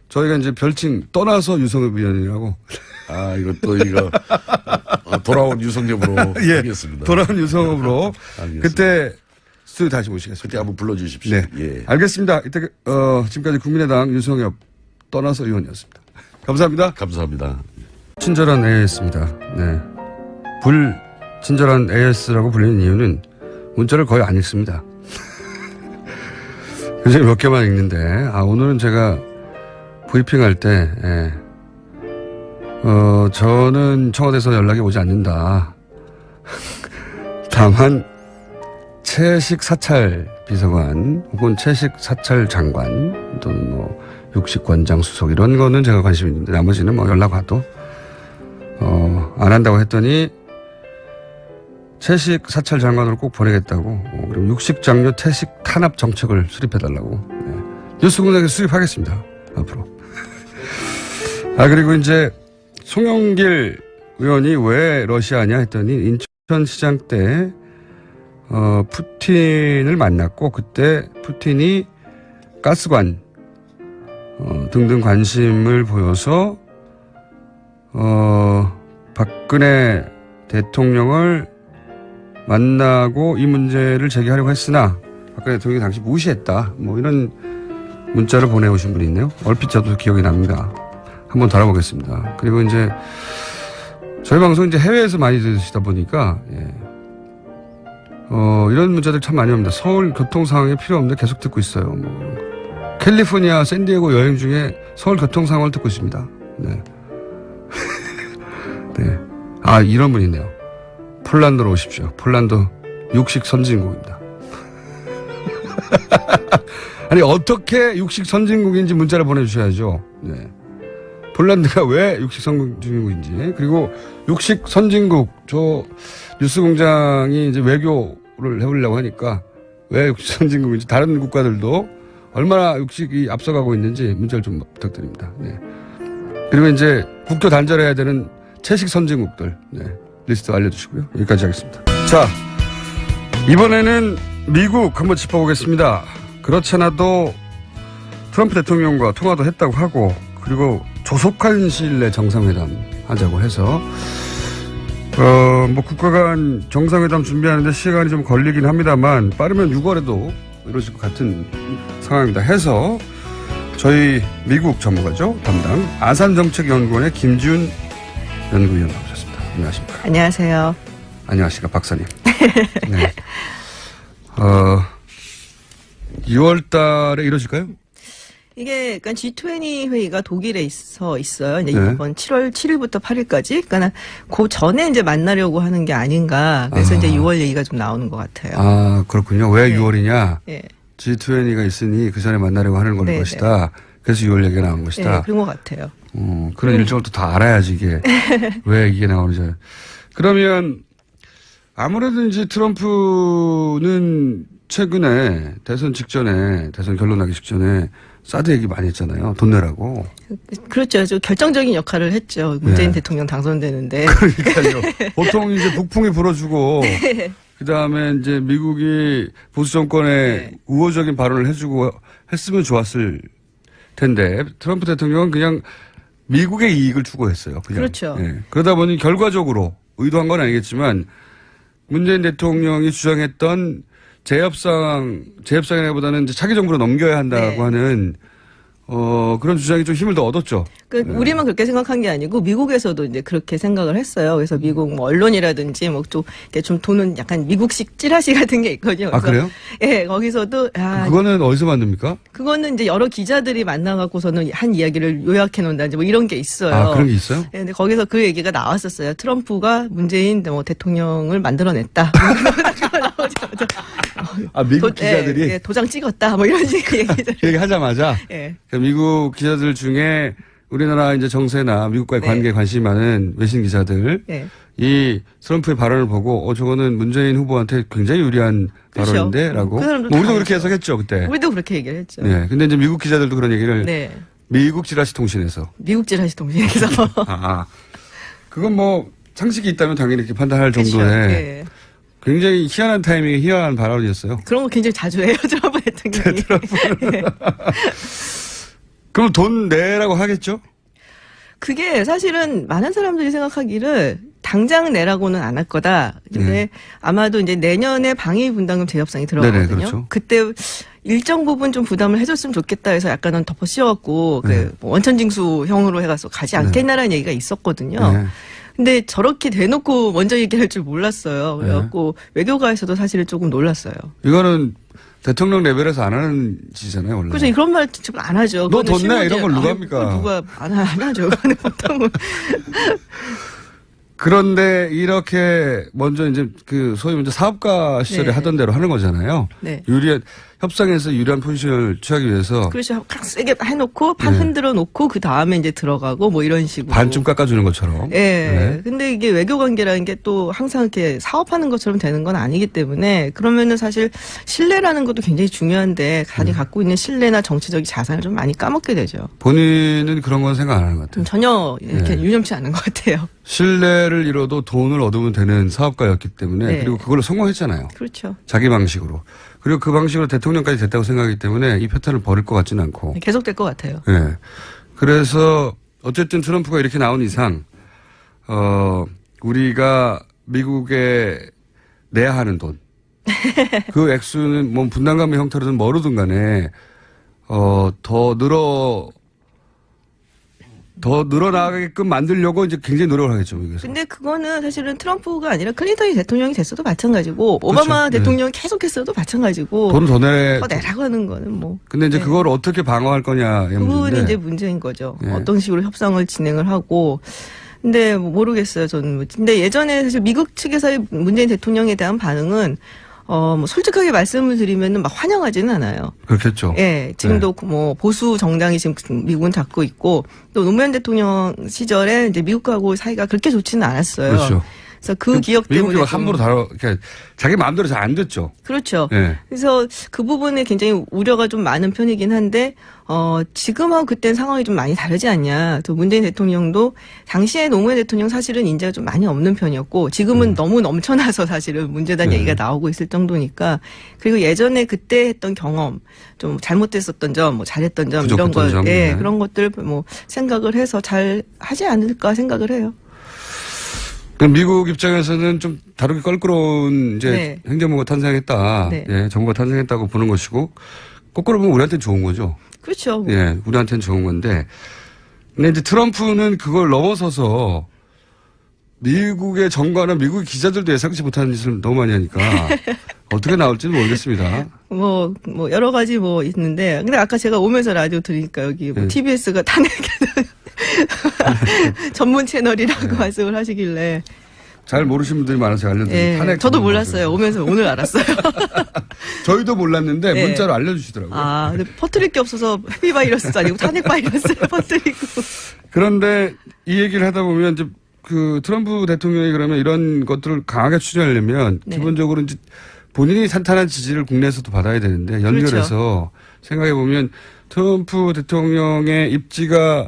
저희가 이제 별칭 떠나서 유성엽 위원이라고. 이거 돌아온 유성엽으로 예, 하겠습니다. 돌아온 유성엽으로 알겠습니다. 그때 스튜디오 다시 모시겠습니다. 그때 한번 불러주십시오. 네, 예. 알겠습니다. 이때 지금까지 국민의당 유성엽 떠나서 의원이었습니다. 감사합니다. 감사합니다. 친절한 AS입니다. 네, 불친절한 AS라고 불리는 이유는 문자를 거의 안 읽습니다. 굉장히 몇 개만 읽는데 오늘은 제가 브리핑할 때 저는 청와대에서 연락이 오지 않는다. 다만 채식 사찰 비서관 혹은 채식 사찰 장관 또는 뭐 육식관장 수석 이런 거는 제가 관심이 있는데 나머지는 뭐 연락 와도 안 한다고 했더니 채식 사찰 장관으로 꼭 보내겠다고 그리고 육식장려 태식 탄압 정책을 수립해달라고 뉴스공장에 수립하겠습니다 앞으로. 그리고 이제 송영길 의원이 왜 러시아냐 했더니 인천시장 때 푸틴을 만났고 그때 푸틴이 가스관 등등 관심을 보여서 박근혜 대통령을 만나고 이 문제를 제기하려고 했으나 박근혜 대통령이 당시 무시했다. 뭐 이런 문자를 보내오신 분이 있네요. 얼핏 저도 기억이 납니다. 한번 다뤄보겠습니다. 그리고 이제 저희 방송 이제 해외에서 많이 들으시다 보니까 이런 문자들 참 많이 옵니다. 서울 교통 상황이 필요 없는데 계속 듣고 있어요. 뭐 캘리포니아 샌디에고 여행 중에 서울 교통 상황을 듣고 있습니다. 네. 네. 이런 분이 있네요. 폴란드로 오십시오. 폴란드 육식 선진국입니다. 아니 어떻게 육식 선진국인지 문자를 보내주셔야죠. 네. 폴란드가 왜 육식 선진국인지 그리고 육식 선진국 저 뉴스공장이 이제 외교를 해보려고 하니까 왜 육식 선진국인지 다른 국가들도 얼마나 육식이 앞서가고 있는지 문자를 좀 부탁드립니다. 네. 그리고 이제 국교 단절해야 되는 채식 선진국들 리스트 알려주시고요. 여기까지 하겠습니다. 자, 이번에는 미국 한번 짚어보겠습니다. 그렇잖아도 트럼프 대통령과 통화도 했다고 하고 그리고 조속한 시일 내 정상회담 하자고 해서 뭐 국가 간 정상회담 준비하는데 시간이 좀 걸리긴 합니다만 빠르면 6월에도 이루어질 것 같은 상황입니다. 해서 저희 미국 전문가죠. 담당 아산정책연구원의 김지훈 연구위원 나오셨습니다. 안녕하십니까. 안녕하세요. 안녕하십니까 박사님. 네. 6월 달에 이루어질까요? 이게 그러니까 G20 회의가 독일에 있어요. 이제 네. 이번 7월 7일부터 8일까지. 그러니까 그 전에 이제 만나려고 하는 게 아닌가. 그래서 이제 6월 얘기가 좀 나오는 것 같아요. 그렇군요. 왜 네. 6월이냐? 예. G20가 있으니 그 전에 만나려고 하는 걸 네, 것이다. 그래서 6월 얘기가 나온 것이다. 네, 그런 것 같아요. 그런 일정을 또 다 알아야지 이게 왜 이게 나오는지. 그러면 아무래도 이제 트럼프는 최근에 대선 결론나기 직전에 사드 얘기 많이 했잖아요. 돈 내라고. 그렇죠. 좀 결정적인 역할을 했죠. 문재인 네. 대통령 당선되는데. 그러니까요. 보통 이제 북풍이 불어주고 그다음에 이제 미국이 보수 정권에 우호적인 발언을 해주고 했으면 좋았을 텐데 트럼프 대통령은 그냥 미국의 이익을 추구했어요. 그냥. 그렇죠. 예. 그러다 보니 결과적으로 의도한 건 아니겠지만 문재인 대통령이 주장했던 재협상이라기보다는 이제 차기 정부로 넘겨야 한다고 하는 그런 주장이 좀 힘을 더 얻었죠. 우리만 그렇게 생각한 게 아니고 미국에서도 이제 그렇게 생각을 했어요. 그래서 미국 뭐 언론이라든지 뭐 또 이렇게 좀 도는 약간 미국식 찌라시 같은 게 있거든요. 그래서 그래요? 예, 거기서도 그거는 어디서 만듭니까? 그거는 이제 여러 기자들이 만나갖고서는 한 이야기를 요약해 놓는다든지 뭐 이런 게 있어요. 그런 게 있어요? 예, 근데 거기서 그 얘기가 나왔었어요. 트럼프가 문재인 뭐 대통령을 만들어냈다. 미국 기자들이? 예, 도장 찍었다. 뭐 이런 식의 얘기들. 그 얘기 하자마자 예. 미국 기자들 중에 우리나라 이제 정세나 미국과의 네. 관계에 관심이 많은 외신 기자들 예. 이 트럼프의 발언을 보고 저거는 문재인 후보한테 굉장히 유리한 그렇죠. 발언인데라고 그 사람들 뭐 우리도 다 그렇게 알죠. 해석했죠 그때. 우리도 그렇게 얘기를 했죠. 네. 근데 이제 미국 기자들도 그런 얘기를 네. 미국 지라시 통신에서 미국 지라시 통신에서. 그건 뭐 상식이 있다면 당연히 이렇게 판단할 정도의 그렇죠. 예. 굉장히 희한한 타이밍에 희한한 발언이었어요. 그런 거 굉장히 자주 해요. 트럼프 대통령이. 예. 그럼 돈 내라고 하겠죠? 그게 사실은 많은 사람들이 생각하기를 당장 내라고는 안 할 거다. 근데 네. 아마도 이제 내년에 방위 분담금 재협상이 들어가거든요. 네네, 그렇죠. 그때 일정 부분 좀 부담을 해줬으면 좋겠다 해서 약간은 덮어 씌워갖고 네. 그 원천징수형으로 해가서 가지 않겠나라는 얘기가 있었거든요. 네. 근데 저렇게 대놓고 먼저 얘기할 줄 몰랐어요. 그래갖고 외교가에서도 사실은 조금 놀랐어요. 이거는 대통령 레벨에서 안 하는 짓이잖아요, 원래. 그래서 그런 말 지금 안 하죠. 너 그거는 돈 내? 실무진- 이런 걸 누가 아유, 합니까? 그걸 누가 안 하죠. 그거는 보통은. 그런데 이렇게 먼저 이제 그 소위 먼저 사업가 시절에 네. 하던 대로 하는 거잖아요. 네. 유리한 협상에서 유리한 포지션을 취하기 위해서 그래서 세게 해놓고 판 네. 흔들어 놓고 그 다음에 이제 들어가고 뭐 이런 식으로. 반쯤 깎아주는 것처럼. 예. 네. 근데 이게 외교 관계라는 게 또 항상 이렇게 사업하는 것처럼 되는 건 아니기 때문에 그러면은 사실 신뢰라는 것도 굉장히 중요한데 자기 갖고 있는 신뢰나 정치적인 자산을 좀 많이 까먹게 되죠. 본인은 그런 건 생각 안 하는 것 같아요. 전혀 이렇게 네. 유념치 않은 것 같아요. 신뢰를 잃어도 돈을 얻으면 되는 사업가였기 때문에 네. 그리고 그걸로 성공했잖아요. 그렇죠. 자기 방식으로. 그리고 그 방식으로 대통령까지 됐다고 생각하기 때문에 이 패턴을 버릴 것 같지는 않고. 계속될 것 같아요. 예. 그래서 어쨌든 트럼프가 이렇게 나온 이상, 우리가 미국에 내야 하는 돈. 그 액수는 뭐 분담금의 형태로든 뭐로든 간에, 더 늘어나게끔 만들려고 이제 굉장히 노력을 하겠죠, 미국에서. 근데 그거는 사실은 트럼프가 아니라 클린턴이 대통령이 됐어도 마찬가지고 오바마 그렇죠. 대통령이 계속했어도 마찬가지고 돈을 더 내래. 더 내라고 하는 거는 뭐. 근데 이제 네. 그걸 어떻게 방어할 거냐의 그 부분이 문제인데. 이제 문제인 거죠. 예. 어떤 식으로 협상을 진행을 하고. 근데 뭐 모르겠어요, 저는. 근데 예전에 사실 미국 측에서의 문재인 대통령에 대한 반응은 뭐 솔직하게 말씀을 드리면은 막 환영하지는 않아요. 그렇겠죠. 예, 지금도 뭐 보수 정당이 지금 미국은 잡고 있고 또 노무현 대통령 시절에 이제 미국하고 사이가 그렇게 좋지는 않았어요. 그렇죠. 그래서 그 기억 때문에 미국이 좀- 함부로 그러니까 자기 마음대로 잘 안 됐죠. 그렇죠. 예. 그래서 그 부분에 굉장히 우려가 좀 많은 편이긴 한데, 지금하고 그때는 상황이 좀 많이 다르지 않냐. 또 문재인 대통령도 당시에 노무현 대통령 사실은 인재가 좀 많이 없는 편이었고, 지금은 너무 넘쳐나서 사실은 문제다는 네. 얘기가 나오고 있을 정도니까, 그리고 예전에 그때 했던 경험, 좀 잘못됐었던 점, 뭐 잘했던 점, 이런 부족했던 걸, 점, 예, 네. 그런 것들 뭐 생각을 해서 잘 하지 않을까 생각을 해요. 미국 입장에서는 좀 다르게 껄끄러운 이제 네. 행정부가 탄생했다. 네. 예, 정부가 탄생했다고 보는 것이고, 거꾸로 보면 우리한테는 좋은 거죠. 그렇죠. 예, 우리한테는 좋은 건데. 근데 이제 트럼프는 그걸 넘어서서 미국의 정가나 미국의 기자들도 예상치 못하는 짓을 너무 많이 하니까 어떻게 나올지는 모르겠습니다. 뭐 여러 가지 뭐 있는데 근데 아까 제가 오면서 라디오 들으니까 여기 뭐 네. TBS가 탄핵 전문 채널이라고 말씀을 하시길래 잘 모르시는 분들이 많아서 알려드립니다. 예, 탄핵 저도 전문 몰랐어요. 오면서 오늘 알았어요. 저희도 몰랐는데 네. 문자로 알려주시더라고요. 아, 근데 퍼뜨릴 게 없어서 해피 바이러스도 아니고 탄핵 바이러스를 퍼뜨리고. 그런데 이 얘기를 하다 보면 이제 그 트럼프 대통령이 그러면 이런 것들을 강하게 추진하려면 네. 기본적으로 이제 본인이 탄탄한 지지를 국내에서도 받아야 되는데 연결해서 그렇죠. 생각해 보면 트럼프 대통령의 입지가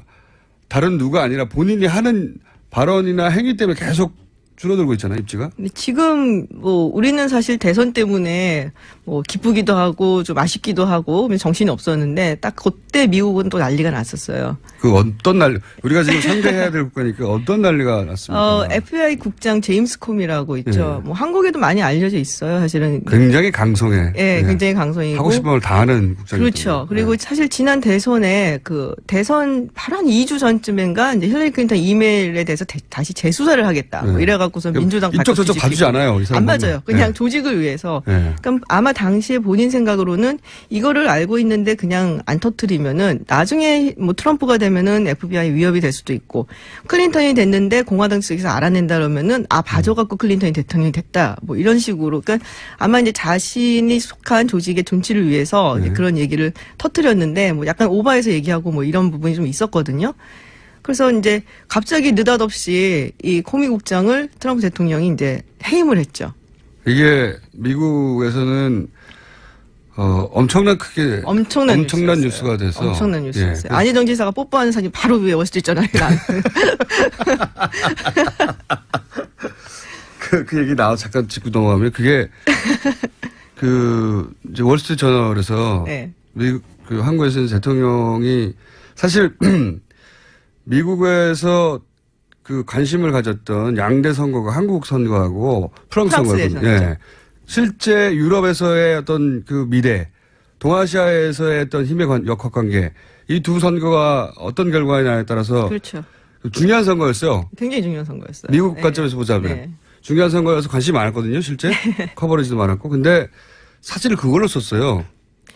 다른 누가 아니라 본인이 하는 발언이나 행위 때문에 계속 줄어들고 있잖아요, 입지가. 근데 지금 뭐 우리는 사실 대선 때문에 뭐 기쁘기도 하고 좀 아쉽기도 하고 정신이 없었는데 딱 그때 미국은 또 난리가 났었어요. 그 어떤 우리가 지금 상대해야 될 국가니까 어떤 난리가 났습니까? FBI 국장 제임스 콤이라고 있죠. 예. 뭐 한국에도 많이 알려져 있어요, 사실은. 굉장히 강성해. 예, 굉장히 강성이고. 하고 싶은 걸 다 하는 국장이죠. 그렇죠. 그리고 사실 지난 대선에 그 대선 바로 한 2주 전쯤인가 이제 힐러리 클린턴 이메일에 대해서 다시 재수사를 하겠다. 뭐 네. 이래갖고서 민주당 이쪽 저쪽 발표 봐주지 않아요. 이 사람 안 보면. 맞아요. 그냥 네. 조직을 위해서. 네. 그럼 아마 당시에 본인 생각으로는 이거를 알고 있는데 그냥 안 터뜨리면은 나중에 뭐 트럼프가 되면은 FBI 위협이 될 수도 있고 클린턴이 됐는데 공화당 측에서 알아낸다 그러면은 봐줘갖고 클린턴이 대통령이 됐다. 뭐 이런 식으로. 그러니까 아마 이제 자신이 속한 조직의 존치를 위해서 이제 그런 얘기를 터뜨렸는데 뭐 약간 오버해서 얘기하고 뭐 이런 부분이 좀 있었거든요. 그래서 이제 갑자기 느닷없이 이 코미 국장을 트럼프 대통령이 이제 해임을 했죠. 이게 미국에서는 엄청난 크게 엄청난 뉴스가 돼서 엄청난 뉴스였어요. 예. 안희정 지사가 뽀뽀하는 사진 바로 위에 월스트리트저널에 그 얘기 나와 잠깐 짚고 넘어가면 그게 그 이제 월스트리트저널에서 네. 미국 그 한국에서는 대통령이 사실 미국에서 그 관심을 가졌던 양대 선거가 한국 선거하고 프랑스 선거거든요. 예. 실제 유럽에서의 어떤 그 미래, 동아시아에서의 어떤 힘의 역학관계, 이 두 선거가 어떤 결과냐에 따라서 그렇죠. 중요한 선거였어요. 굉장히 중요한 선거였어요. 미국 네. 관점에서 보자면. 네. 중요한 선거여서 관심이 많았거든요, 실제. 커버리지도 많았고. 근데 사진을 그걸로 썼어요.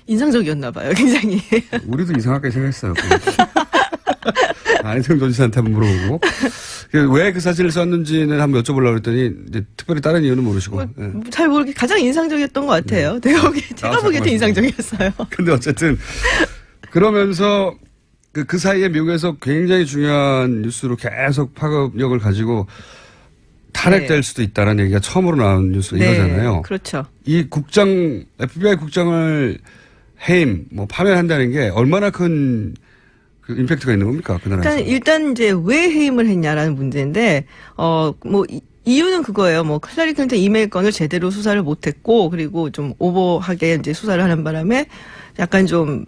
인상적이었나 봐요, 굉장히. 우리도 이상하게 생각했어요. 안희정 도지사한테 한번 물어보고. 왜 그 사진을 썼는지는 한번 여쭤보려고 그랬더니, 이제 특별히 다른 이유는 모르시고. 예. 잘 모르게 가장 인상적이었던 것 같아요. 제가 보기에도 인상적이었어요. 근데 어쨌든, 그러면서 그 사이에 미국에서 굉장히 중요한 뉴스로 계속 파급력을 가지고 탄핵될 수도 있다는 얘기가 처음으로 나온 뉴스가 이거잖아요. 그렇죠. 이 FBI 국장을 해임, 파면한다는 게 얼마나 큰 그 임팩트가 있는 겁니까? 그 나라에서. 그러니까 일단 이제 왜 해임을 했냐라는 문제인데, 이유는 그거예요. 힐러리 클린턴 이메일 건을 제대로 수사를 못했고, 그리고 좀 오버하게 이제 수사를 하는 바람에 약간 좀,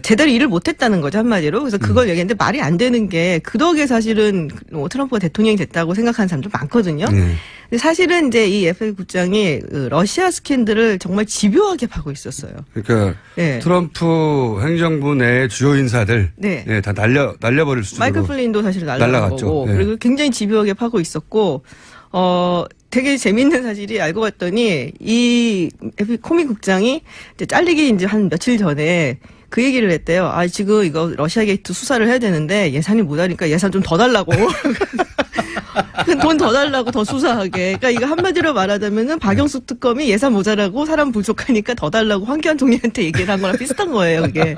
제대로 일을 못했다는 거죠, 한마디로. 그래서 그걸 얘기했는데 말이 안 되는 게, 그 덕에 사실은 트럼프가 대통령이 됐다고 생각하는 사람도 많거든요. 근데 사실은 이제 이 FBI 국장이 러시아 스캔들을 정말 집요하게 파고 있었어요. 그러니까 네. 트럼프 행정부 내 주요 인사들 네. 네, 다 날려버릴 수준으로 마이클 플린도 사실 날라간 날라갔죠. 거고 네. 그리고 굉장히 집요하게 파고 있었고 되게 재밌는 사실이 알고 봤더니 이 코미 국장이 이제 잘리기 이제 한 며칠 전에 그 얘기를 했대요. 아 지금 이거 러시아 게이트 수사를 해야 되는데 예산이 모자니까 예산 좀 더 달라고. 돈 더 달라고 더 수사하게. 그러니까 이거 한마디로 말하자면은 박영수 특검이 예산 모자라고 사람 부족하니까 더 달라고 황교안 총리한테 얘기를 한 거랑 비슷한 거예요, 그게.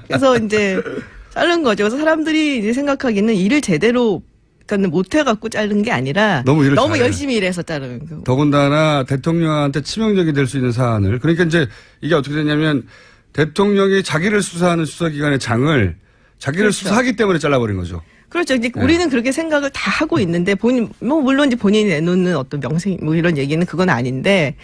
그래서 이제 자른 거죠. 그래서 사람들이 이제 생각하기는 일을 제대로 그러니까 못 해갖고 자른 게 아니라 너무 잘해. 열심히 일해서 자른 거. 더군다나 대통령한테 치명적이 될 수 있는 사안을 그러니까 이제 이게 어떻게 되냐면 대통령이 자기를 수사하는 수사기관의 장을 자기를 그렇죠. 수사하기 때문에 잘라버린 거죠. 그렇죠. 이제 네. 우리는 그렇게 생각을 다 하고 있는데 물론 이제 본인이 내놓는 어떤 명생 이런 얘기는 그건 아닌데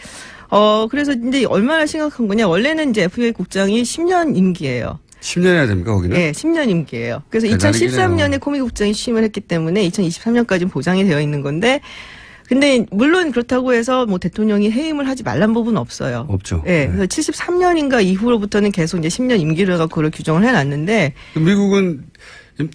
그래서 이제 얼마나 심각한 거냐. 원래는 이제 FBI 국장이 10년 임기예요. 10년 해야 됩니까, 거기는? 네, 10년 임기예요. 그래서 대단하긴 2013년에 해요. 코미 국장이 취임을 했기 때문에 2023년까지는 보장이 되어 있는 건데 근데 물론 그렇다고 해서 대통령이 해임을 하지 말란 법은 없어요. 없죠. 네, 그래서 73년인가 이후로부터는 계속 이제 10년 임기를 해서 그걸 규정을 해놨는데 미국은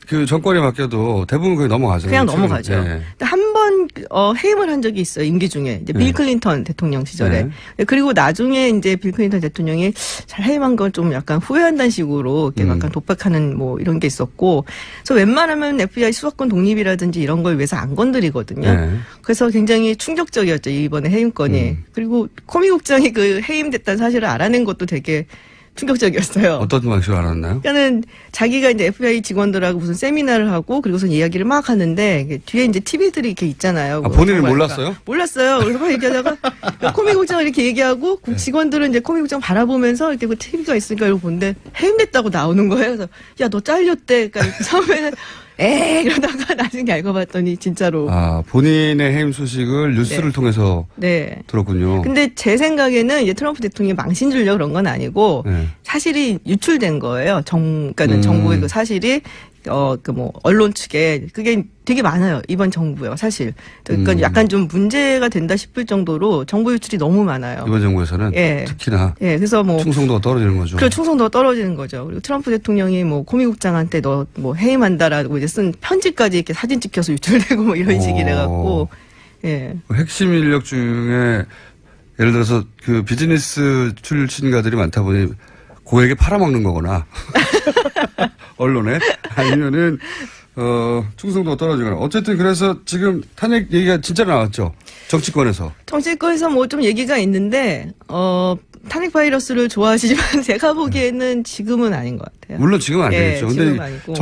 그 정권이 바뀌어도 대부분 그게 넘어가죠. 그냥 넘어가죠. 네. 한 번 해임을 한 적이 있어요. 임기 중에 이제 빌 클린턴 대통령 시절에. 네. 그리고 나중에 이제 빌 클린턴 대통령이 잘 해임한 걸 좀 약간 후회한다는 식으로 이렇게 약간 독박하는 이런 게 있었고, 그래서 웬만하면 FBI 수사권 독립이라든지 이런 걸 위해서 안 건드리거든요. 네. 그래서 굉장히 충격적이었죠, 이번에 해임건이. 그리고 코미 국장이 그 해임됐다는 사실을 알아낸 것도 되게 충격적이었어요. 어떤 방식으로 알았나요? 그러니까는 자기가 이제 FBI 직원들하고 무슨 세미나를 하고 그리고서 이야기를 막 하는데 뒤에 이제 TV들이 이렇게 있잖아요. 본인은 몰랐어요? 몰랐어요. 그래서 막 얘기하다가 코미 국장을 이렇게 얘기하고 직원들은 이제 코미 국장 바라보면서 이렇게 그 TV가 있으니까 이러고 보는데 해임됐다고 나오는 거예요. 그래서 야, 너 잘렸대. 그러니까 처음에는 그러다가 나중에 알고 봤더니 진짜로. 본인의 해임 소식을 뉴스를 통해서 네. 들었군요. 근데 제 생각에는 이제 트럼프 대통령이 망신 주려고 그런 건 아니고 네. 사실이 유출된 거예요. 그러니까는 정부의 그 사실이 언론 측에 그게 되게 많아요. 이번 정부요, 사실. 그러니까 약간 좀 문제가 된다 싶을 정도로 정보 유출이 너무 많아요. 이번 정부에서는 예. 특히나 그래서 충성도가 떨어지는 거죠. 그리고 충성도가 떨어지는 거죠. 그리고 트럼프 대통령이 코미 국장한테 너 해임한다라고 이제 쓴 편지까지 이렇게 사진 찍혀서 유출되고 이런 식이래 갖고 예. 핵심 인력 중에 예를 들어서 그 비즈니스 출신가들이 많다 보니 고액에 팔아먹는 거거나 언론에 아니면은 충성도가 떨어지거나 어쨌든 그래서 지금 탄핵 얘기가 진짜 나왔죠. 정치권에서 좀 얘기가 있는데 탄핵 바이러스를 좋아하시지만 제가 보기에는 지금은 아닌 것 같아요. 물론 지금은 아니겠죠. 지금은 근데 아니고.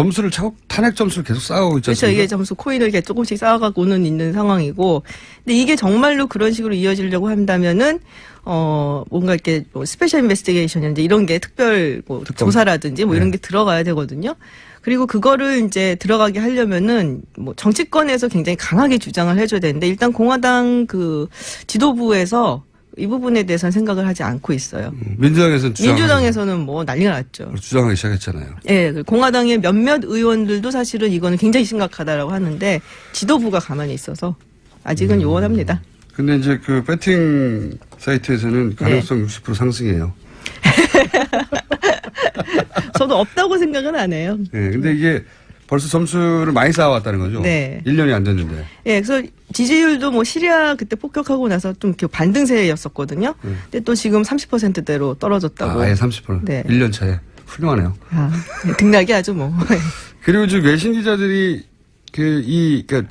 탄핵 점수를 계속 쌓아오고 있지 그렇죠. 않습니까? 이게 점수 코인을 이렇게 조금씩 쌓아가고는 있는 상황이고, 근데 이게 정말로 그런 식으로 이어지려고 한다면은 뭔가 이렇게 스페셜 인베스티게이션이라든지 이런 게 특별 조사라든지 이런 게 들어가야 되거든요. 그리고 그거를 이제 들어가게 하려면은 정치권에서 굉장히 강하게 주장을 해줘야 되는데 일단 공화당 그 지도부에서 이 부분에 대해서는 생각을 하지 않고 있어요. 민주당에서는 민주당에서는 뭐 난리가 났죠. 주장하기 시작했잖아요. 예, 공화당의 몇몇 의원들도 사실은 이거는 굉장히 심각하다라고 하는데 지도부가 가만히 있어서 아직은 요원합니다. 근데 이제 그 배팅 사이트에서는 가능성 60% 상승이에요. 저도 없다고 생각은 안 해요. 네, 근데 이게 벌써 점수를 많이 쌓아왔다는 거죠. 네. 1년이 안 됐는데. 예, 그래서 지지율도 뭐 시리아 그때 폭격하고 나서 좀 반등세였었거든요. 근데 또 지금 30%대로 떨어졌다고. 아예 30%. 네. 1년 차에. 훌륭하네요. 아, 네, 등락이 아주 뭐. 그리고 지금 외신 기자들이 그러니까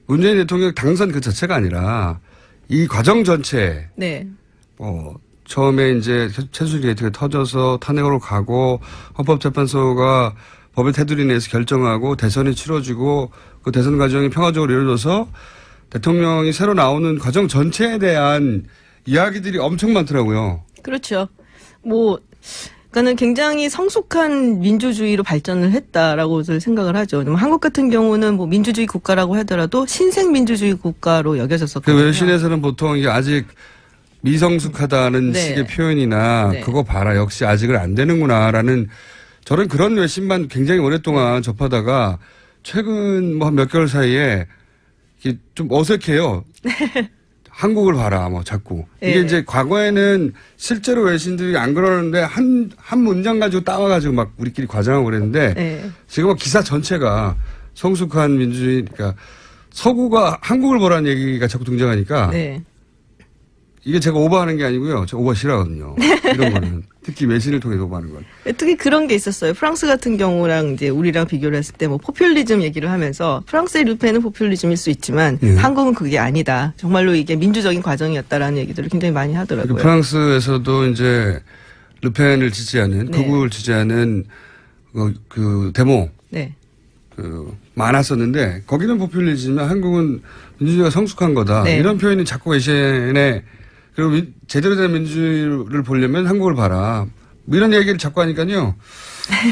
문재인 대통령 당선 그 자체가 아니라 이 과정 전체. 네. 처음에 이제 최순실 게이트가 터져서 탄핵으로 가고 헌법재판소가 법의 테두리 내에서 결정하고 대선이 치러지고 그 대선 과정이 평화적으로 이루어져서 대통령이 새로 나오는 과정 전체에 대한 이야기들이 엄청 많더라고요. 그렇죠. 그러니까는 굉장히 성숙한 민주주의로 발전을 했다라고 생각을 하죠. 한국 같은 경우는 뭐 민주주의 국가라고 하더라도 신생 민주주의 국가로 여겨졌었거든요. 그 외신에서는 보통 이게 아직 미성숙하다는 네. 식의 표현이나 네. 그거 봐라 역시 아직은 안 되는구나라는 저는 그런 외신만 굉장히 오랫동안 접하다가 최근 뭐 몇 개월 사이에 이게 좀 어색해요. 한국을 봐라 뭐 자꾸 이게 네. 이제 과거에는 실제로 외신들이 안 그러는데 한 문장 가지고 따와가지고 막 우리끼리 과장하고 그랬는데 네. 지금은 기사 전체가 성숙한 민주주의 그러니까 서구가 한국을 보라는 얘기가 자꾸 등장하니까. 네. 이게 제가 오버하는 게 아니고요. 저 오버 싫어하거든요. 이런 거는. 특히 외신을 통해서 오버하는 건. 특히 그런 게 있었어요. 프랑스 같은 경우랑 이제 우리랑 비교를 했을 때 뭐 포퓰리즘 얘기를 하면서 프랑스의 르펜은 포퓰리즘일 수 있지만 예. 한국은 그게 아니다. 정말로 이게 민주적인 과정이었다라는 얘기들을 굉장히 많이 하더라고요. 프랑스에서도 이제 르펜을 지지하는, 네. 극우를 지지하는 그 데모 네. 많았었는데 거기는 포퓰리즘이면 한국은 민주주의가 성숙한 거다. 네. 이런 표현이 자꾸 외신에 그리고 제대로 된 민주주의를 보려면 한국을 봐라. 뭐 이런 얘기를 자꾸 하니까요.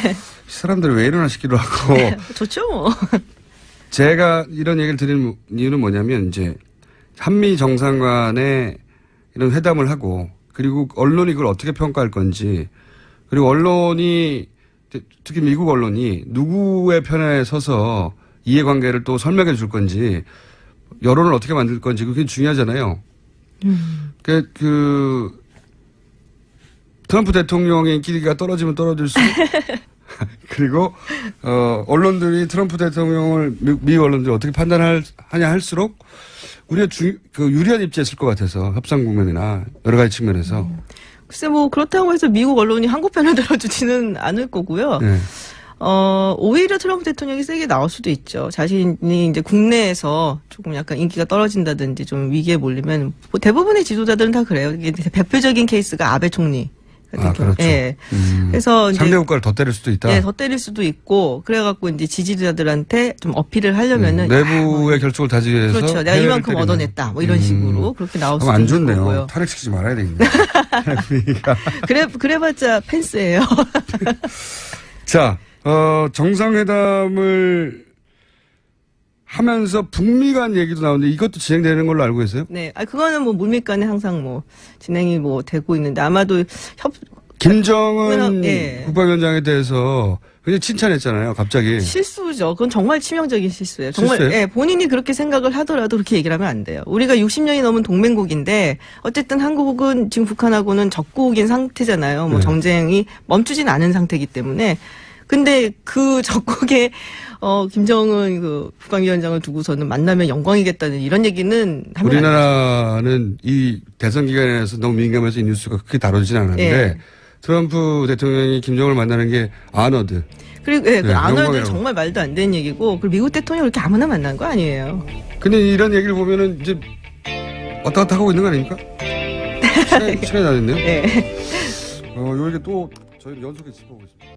이 사람들이 왜 이러나 싶기도 하고. 좋죠. 뭐. 제가 이런 얘기를 드리는 이유는 뭐냐면 이제 한미 정상간에 이런 회담을 하고 그리고 언론이 그걸 어떻게 평가할 건지 그리고 언론이 특히 미국 언론이 누구의 편에 서서 이해관계를 또 설명해 줄 건지 여론을 어떻게 만들 건지 그게 중요하잖아요. 트럼프 대통령의 인기가 떨어지면 떨어질수록 그리고 언론들이 트럼프 대통령을 미국 언론들이 어떻게 판단하냐 할수록 우리가 유리한 입지에 있을 것 같아서 협상 국면이나 여러 가지 측면에서 글쎄 뭐 그렇다고 해서 미국 언론이 한국 편을 들어주지는 않을 거고요. 네. 오히려 트럼프 대통령이 세게 나올 수도 있죠. 자신이 이제 국내에서 조금 약간 인기가 떨어진다든지 좀 위기에 몰리면 뭐 대부분의 지도자들은 다 그래요. 이게 대표적인 케이스가 아베 총리. 그렇죠. 예. 그래서 이제 상대 국가를 더 때릴 수도 있다. 예, 더 때릴 수도 있고 그래갖고 이제 지지자들한테 좀 어필을 하려면은 내부의 결속을 다지기 위해서 그렇죠. 내가 해외를 이만큼 때리는. 얻어냈다. 뭐 이런 식으로 그렇게 나올 수도 안 있는 좋네요. 거고요. 탄핵시키지 말아야 되겠네. 그래봤자 펜스예요. 자, 정상회담을 하면서 북미 간 얘기도 나오는데 이것도 진행되는 걸로 알고 계세요? 네, 그거는 뭐 물밑간에 항상 뭐 진행이 뭐 되고 있는데 아마도 김정은 예. 국방위원장에 대해서 굉장히 칭찬했잖아요. 갑자기. 실수죠. 그건 정말 치명적인 실수예요. 정말 실수예요? 예, 본인이 그렇게 생각을 하더라도 그렇게 얘기를 하면 안 돼요. 우리가 60년이 넘은 동맹국인데 어쨌든 한국은 지금 북한하고는 적국인 상태잖아요. 뭐 네. 정쟁이 멈추진 않은 상태이기 때문에 근데 그 적국에 김정은 그 국방위원장을 두고서는 만나면 영광이겠다는 이런 얘기는 하면 안 돼요. 우리나라는 이 대선 기간에서 너무 민감해서 이 뉴스가 크게 다뤄지진 않았는데 예. 트럼프 대통령이 김정은을 만나는 게 아너드. 그리고 예, 그 네, 아너드 영광이라고. 정말 말도 안 되는 얘기고 그리고 미국 대통령 그렇게 아무나 만난 거 아니에요. 근데 이런 얘기를 보면은 이제 왔다 갔다 하고 있는 거 아닙니까? 시간이 다 됐네요. 네. 요 얘기 또 저희 연속해서 짚어보겠습니다.